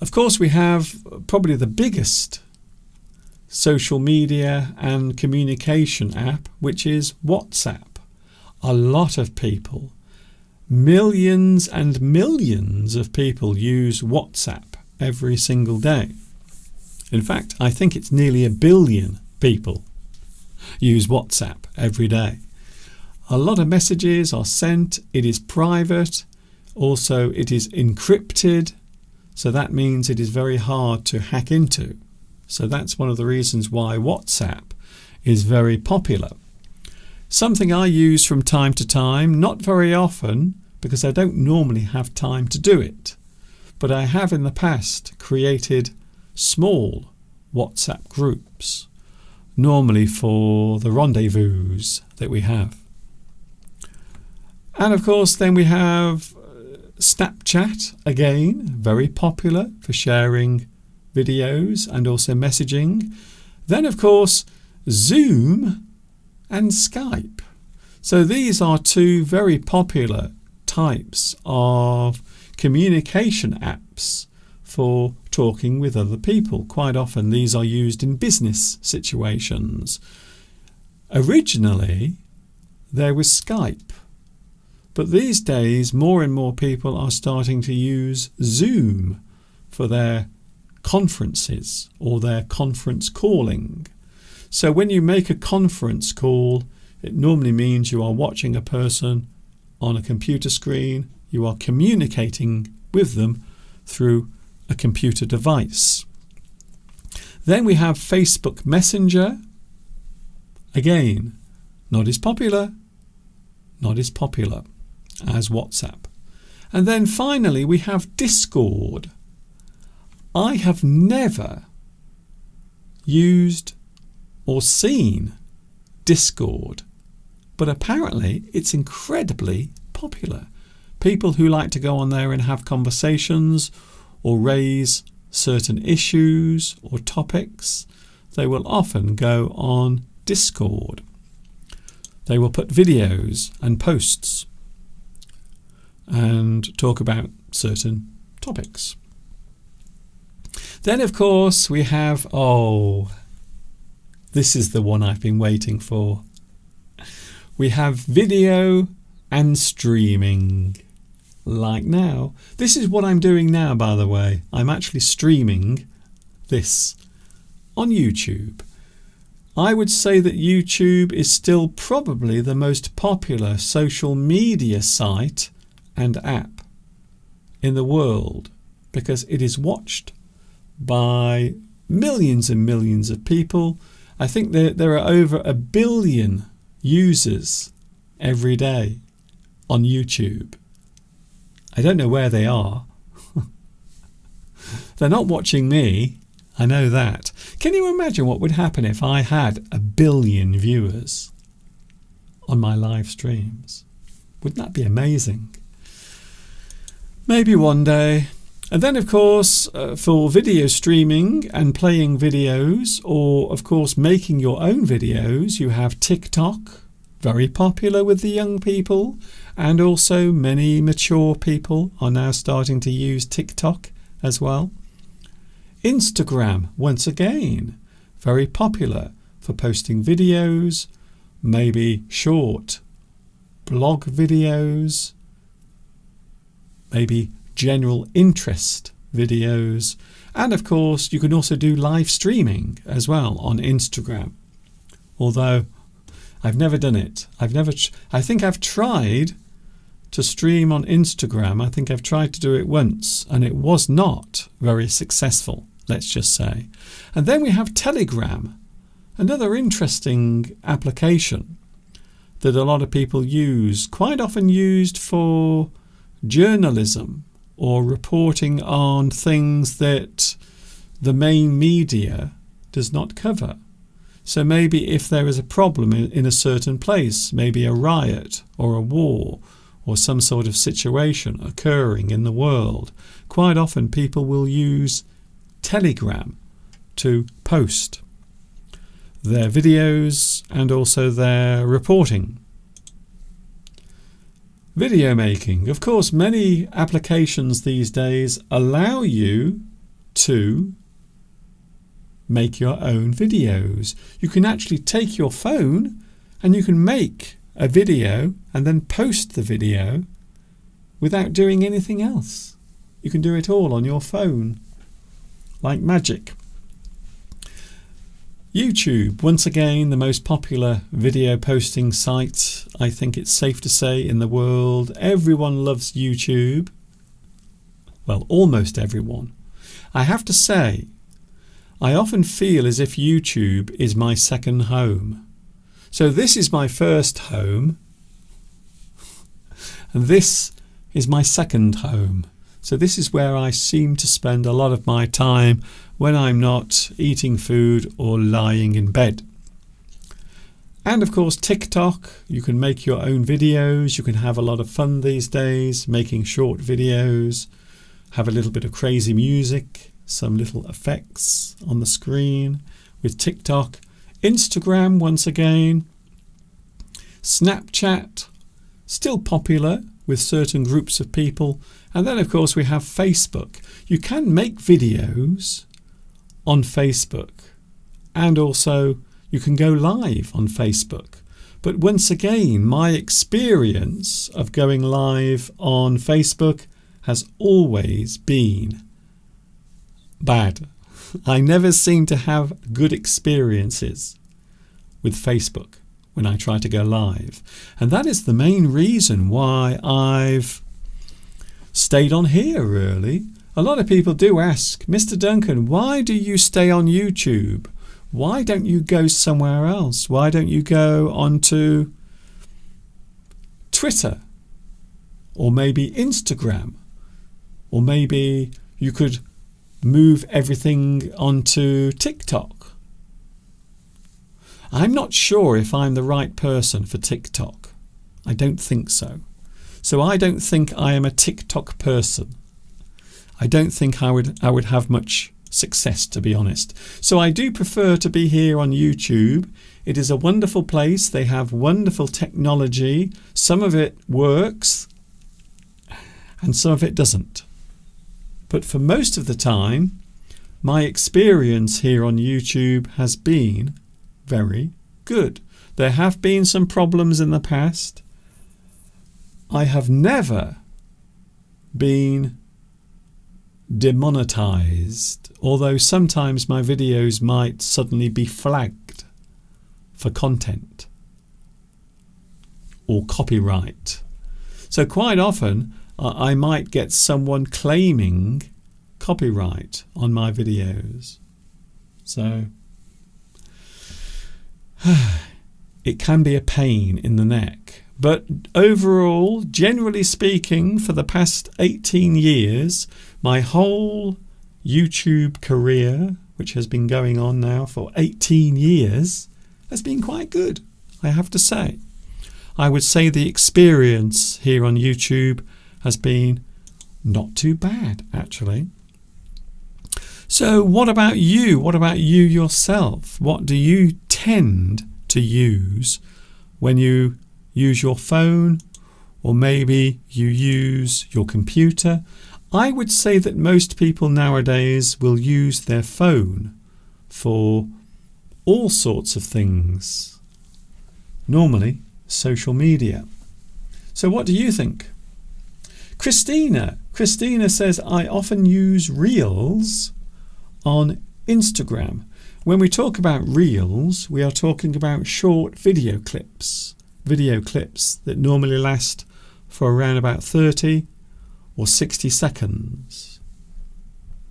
Of course, we have probably the biggest social media and communication app, which is WhatsApp. A lot of people, millions and millions of people use WhatsApp every single day. In fact, I think it's nearly 1 billion people use WhatsApp every day. A lot of messages are sent. It is private. Also, it is encrypted. So that means it is very hard to hack into. So that's one of the reasons why WhatsApp is very popular. Something I use from time to time, not very often because I don't normally have time to do it. But I have in the past created small WhatsApp groups, normally for the rendezvous that we have. And of course then we have Snapchat, again, very popular for sharing videos and also messaging. Then of course Zoom and Skype. So these are two very popular types of communication apps for talking with other people. Quite often these are used in business situations. Originally there was Skype, but these days more and more people are starting to use Zoom for their conferences or their conference calling. So when you make a conference call, it normally means you are watching a person on a computer screen. You are communicating with them through a computer device. Then we have Facebook Messenger. Again, not as popular as WhatsApp. And then finally we have Discord. I have never used or seen Discord, but apparently it's incredibly popular. People who like to go on there and have conversations or raise certain issues or topics, they will often go on Discord. They will put videos and posts and talk about certain topics. Then of course we have, this is the one I've been waiting for. We have video and streaming. Like now. This is what I'm doing now, by the way. I'm actually streaming this on YouTube. I would say that YouTube is still probably the most popular social media site and app in the world because it is watched by millions and millions of people. I think there are over 1 billion users every day on YouTube. I don't know where they are. They're not watching me. I know that. Can you imagine what would happen if I had 1 billion viewers on my live streams? Wouldn't that be amazing? Maybe one day. And then of course for video streaming and playing videos, or of course making your own videos, you have TikTok, very popular with the young people, and also many mature people are now starting to use TikTok as well. Instagram, once again, very popular for posting videos, maybe short blog videos, maybe general interest videos, and of course you can also do live streaming as well on Instagram. Although I've never done it. I think I've tried to stream on Instagram. I think I've tried to do it once and it was not very successful, let's just say. And then we have Telegram, another interesting application that a lot of people use, quite often used for journalism or reporting on things that the main media does not cover. So maybe if there is a problem in a certain place, maybe a riot or a war or some sort of situation occurring in the world, quite often people will use Telegram to post their videos and also their reporting. Video making. Of course, many applications these days allow you to make your own videos. You can actually take your phone and you can make a video and then post the video without doing anything else. You can do it all on your phone like magic. YouTube, once again, the most popular video posting site, I think it's safe to say, in the world. Everyone loves YouTube. Well, almost everyone. I have to say, I often feel as if YouTube is my second home. So this is my first home, and this is my second home. So this is where I seem to spend a lot of my time when I'm not eating food or lying in bed. And of course TikTok, you can make your own videos, you can have a lot of fun these days making short videos, have a little bit of crazy music, some little effects on the screen with TikTok. Instagram, once again. Snapchat, still popular with certain groups of people. And then of course we have Facebook. You can make videos on Facebook and also you can go live on Facebook. But once again, my experience of going live on Facebook has always been bad. I never seem to have good experiences with Facebook when I try to go live. And that is the main reason why I've stayed on here, really. A lot of people do ask, Mr. Duncan, why do you stay on YouTube? Why don't you go somewhere else? Why don't you go onto Twitter? Or maybe Instagram? Or maybe you could move everything onto TikTok? I'm not sure if I'm the right person for TikTok. I don't think so. So I don't think I am a TikTok person. I don't think I would have much success, to be honest. So I do prefer to be here on YouTube. It is a wonderful place. They have wonderful technology. Some of it works and some of it doesn't. But for most of the time, my experience here on YouTube has been very good. There have been some problems in the past. I have never been demonetized, although sometimes my videos might suddenly be flagged for content or copyright. So quite often I might get someone claiming copyright on my videos. So it can be a pain in the neck. But overall, generally speaking, for the past 18 years, my whole YouTube career, which has been going on now for 18 years, has been quite good, I have to say. I would say the experience here on YouTube has been not too bad, actually. So what about you? What about you yourself? What do you tend to use when you use your phone, or maybe you use your computer? I would say that most people nowadays will use their phone for all sorts of things. Normally, social media. So what do you think? Christina says, I often use Reels on Instagram. When we talk about Reels, we are talking about short video clips that normally last for around about 30 or 60 seconds.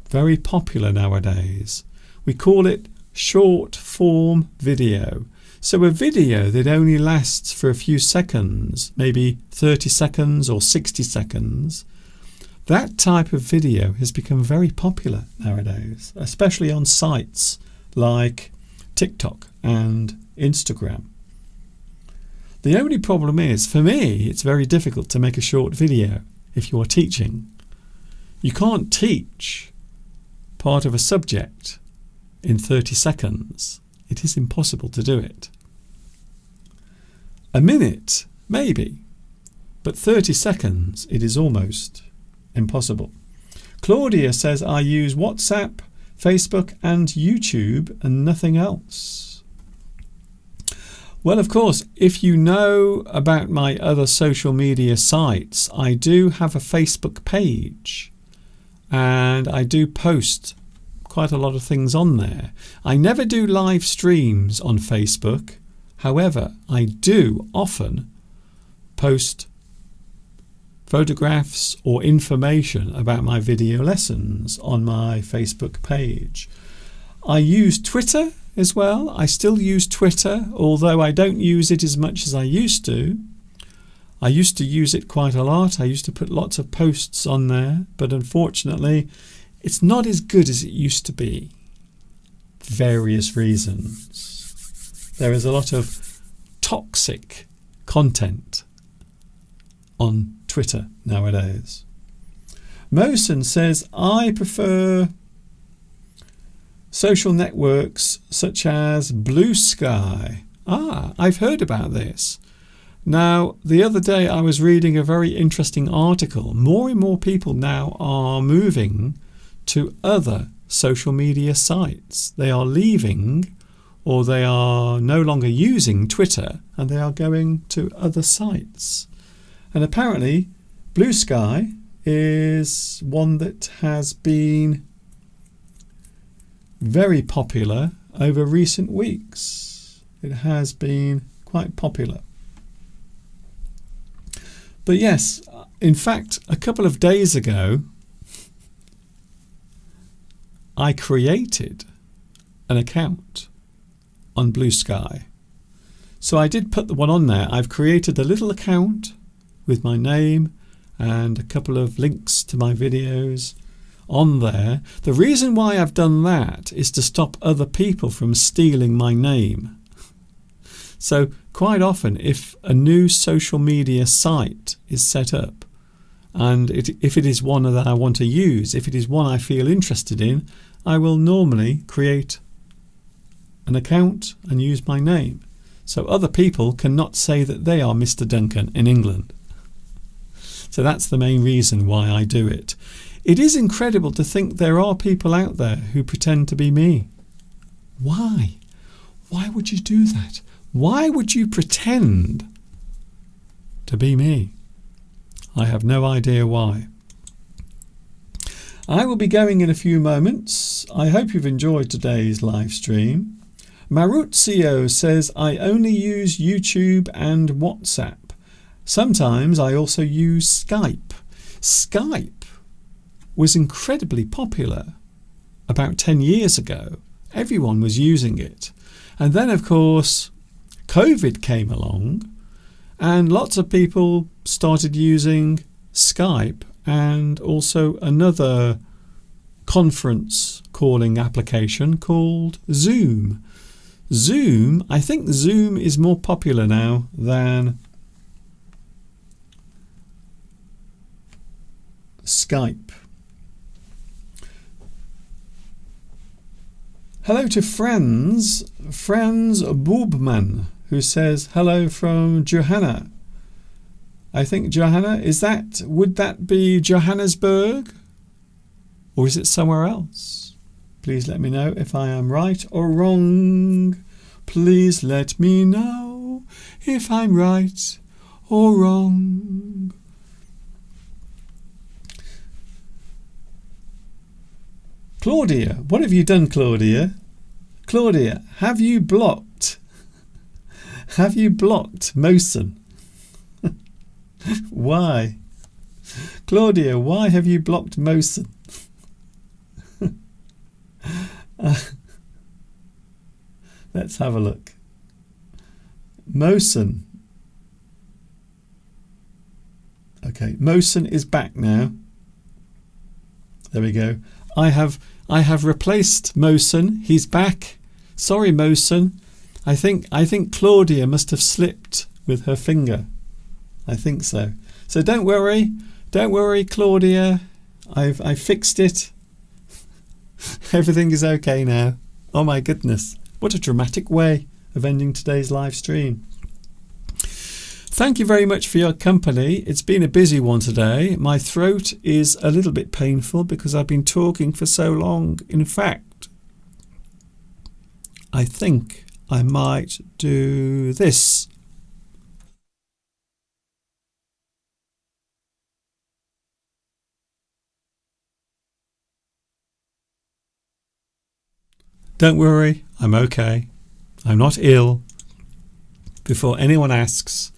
Very popular nowadays. We call it short form video. So a video that only lasts for a few seconds, maybe 30 seconds or 60 seconds, that type of video has become very popular nowadays, especially on sites like TikTok and Instagram. The only problem is, for me, it's very difficult to make a short video if you are teaching. You can't teach part of a subject in 30 seconds. It is impossible to do it. A minute, maybe, but 30 seconds, it is almost impossible. Claudia says, I use WhatsApp, Facebook and YouTube and nothing else. Well, of course, if you know about my other social media sites, I do have a Facebook page and I do post quite a lot of things on there. I never do live streams on Facebook. However, I do often post photographs or information about my video lessons on my Facebook page. I use Twitter as well. I still use Twitter, although I don't use it as much as I used to. I used to use it quite a lot. I used to put lots of posts on there, but unfortunately it's not as good as it used to be. Various reasons. There is a lot of toxic content on Twitter nowadays. Mosen says, I prefer social networks such as Blue Sky. I've heard about this. Now, the other day I was reading a very interesting article. More and more people now are moving to other social media sites. They are leaving, or they are no longer using Twitter, and they are going to other sites. And apparently Blue Sky is one that has been very popular over recent weeks. It has been quite popular. But yes, in fact, a couple of days ago, I created an account on Blue Sky. So I did put the one on there. I've created a little account with my name and a couple of links to my videos on there. The reason why I've done that is to stop other people from stealing my name. So quite often, if a new social media site is set up, and if it is one that I want to use, if it is one I feel interested in, I will normally create an account and use my name. So other people cannot say that they are Mr. Duncan in England. So that's the main reason why I do it. It is incredible to think there are people out there who pretend to be me. Why? Why would you do that? Why would you pretend to be me? I have no idea why. I will be going in a few moments. I hope you've enjoyed today's live stream. Maruzio says, I only use YouTube and WhatsApp. Sometimes I also use Skype. Skype was incredibly popular about 10 years ago. Everyone was using it. And then, of course, COVID came along and lots of people started using Skype and also another conference calling application called Zoom. I think Zoom is more popular now than Skype. Hello to Franz Boobman, who says hello from Johanna. I think Johanna, would that be Johannesburg? Or is it somewhere else? Please let me know if I am right or wrong. Please let me know if I'm right or wrong. Claudia, what have you done, Claudia? Claudia, have you blocked Mosen? Why? Claudia, why have you blocked Mosen? Let's have a look. Mosen. Okay, Mosen is back now. There we go. I have replaced Mosen. He's back. Sorry, Mosen. I think Claudia must have slipped with her finger. I think so. So don't worry, Claudia. I've fixed it. Everything is okay now. Oh my goodness. What a dramatic way of ending today's live stream. Thank you very much for your company. It's been a busy one today. My throat is a little bit painful because I've been talking for so long. In fact, I think I might do this. Don't worry, I'm okay. I'm not ill. Before anyone asks,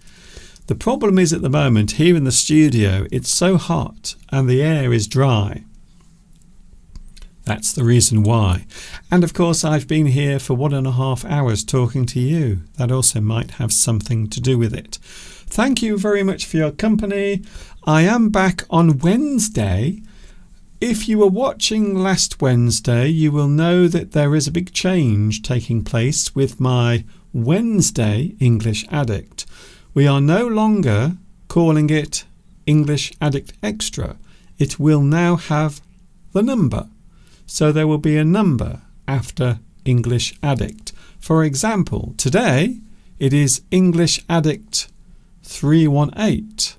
the problem is at the moment here in the studio it's so hot and the air is dry. That's the reason why. And of course I've been here for 1.5 hours talking to you. That also might have something to do with it. Thank you very much for your company. I am back on Wednesday. If you were watching last Wednesday, you will know that there is a big change taking place with my Wednesday English Addict. We are no longer calling it English Addict Extra. It will now have the number. So there will be a number after English Addict. For example, today it is English Addict 318.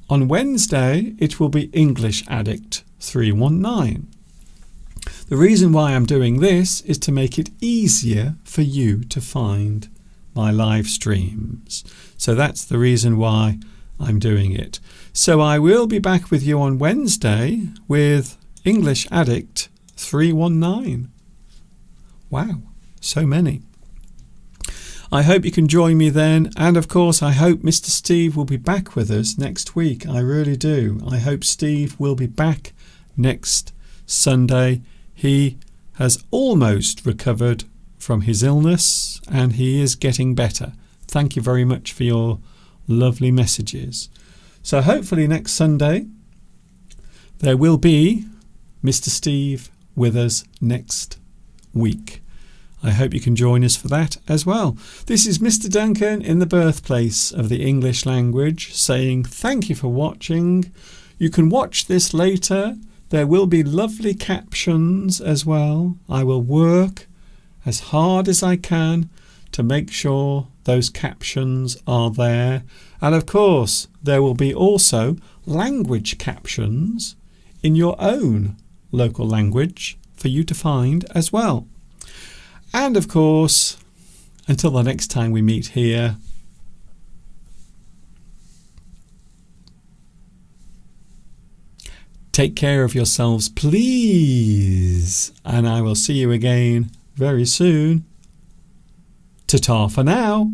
On Wednesday it will be English Addict 319. The reason why I'm doing this is to make it easier for you to find my live streams. So that's the reason why I'm doing it. So I will be back with you on Wednesday with English Addict 319. Wow, so many. I hope you can join me then, and of course I hope Mr. Steve will be back with us next week. I really do. I hope Steve will be back next Sunday. He has almost recovered from his illness and he is getting better. Thank you very much for your lovely messages. So hopefully next Sunday there will be Mr. Steve with us next week. I hope you can join us for that as well. This is Mr. Duncan in the birthplace of the English language saying thank you for watching. You can watch this later. There will be lovely captions as well. I will work as hard as I can to make sure those captions are there. And of course, there will be also language captions in your own local language for you to find as well. And of course, until the next time we meet here, take care of yourselves, please. And I will see you again very soon. Ta-ta for now.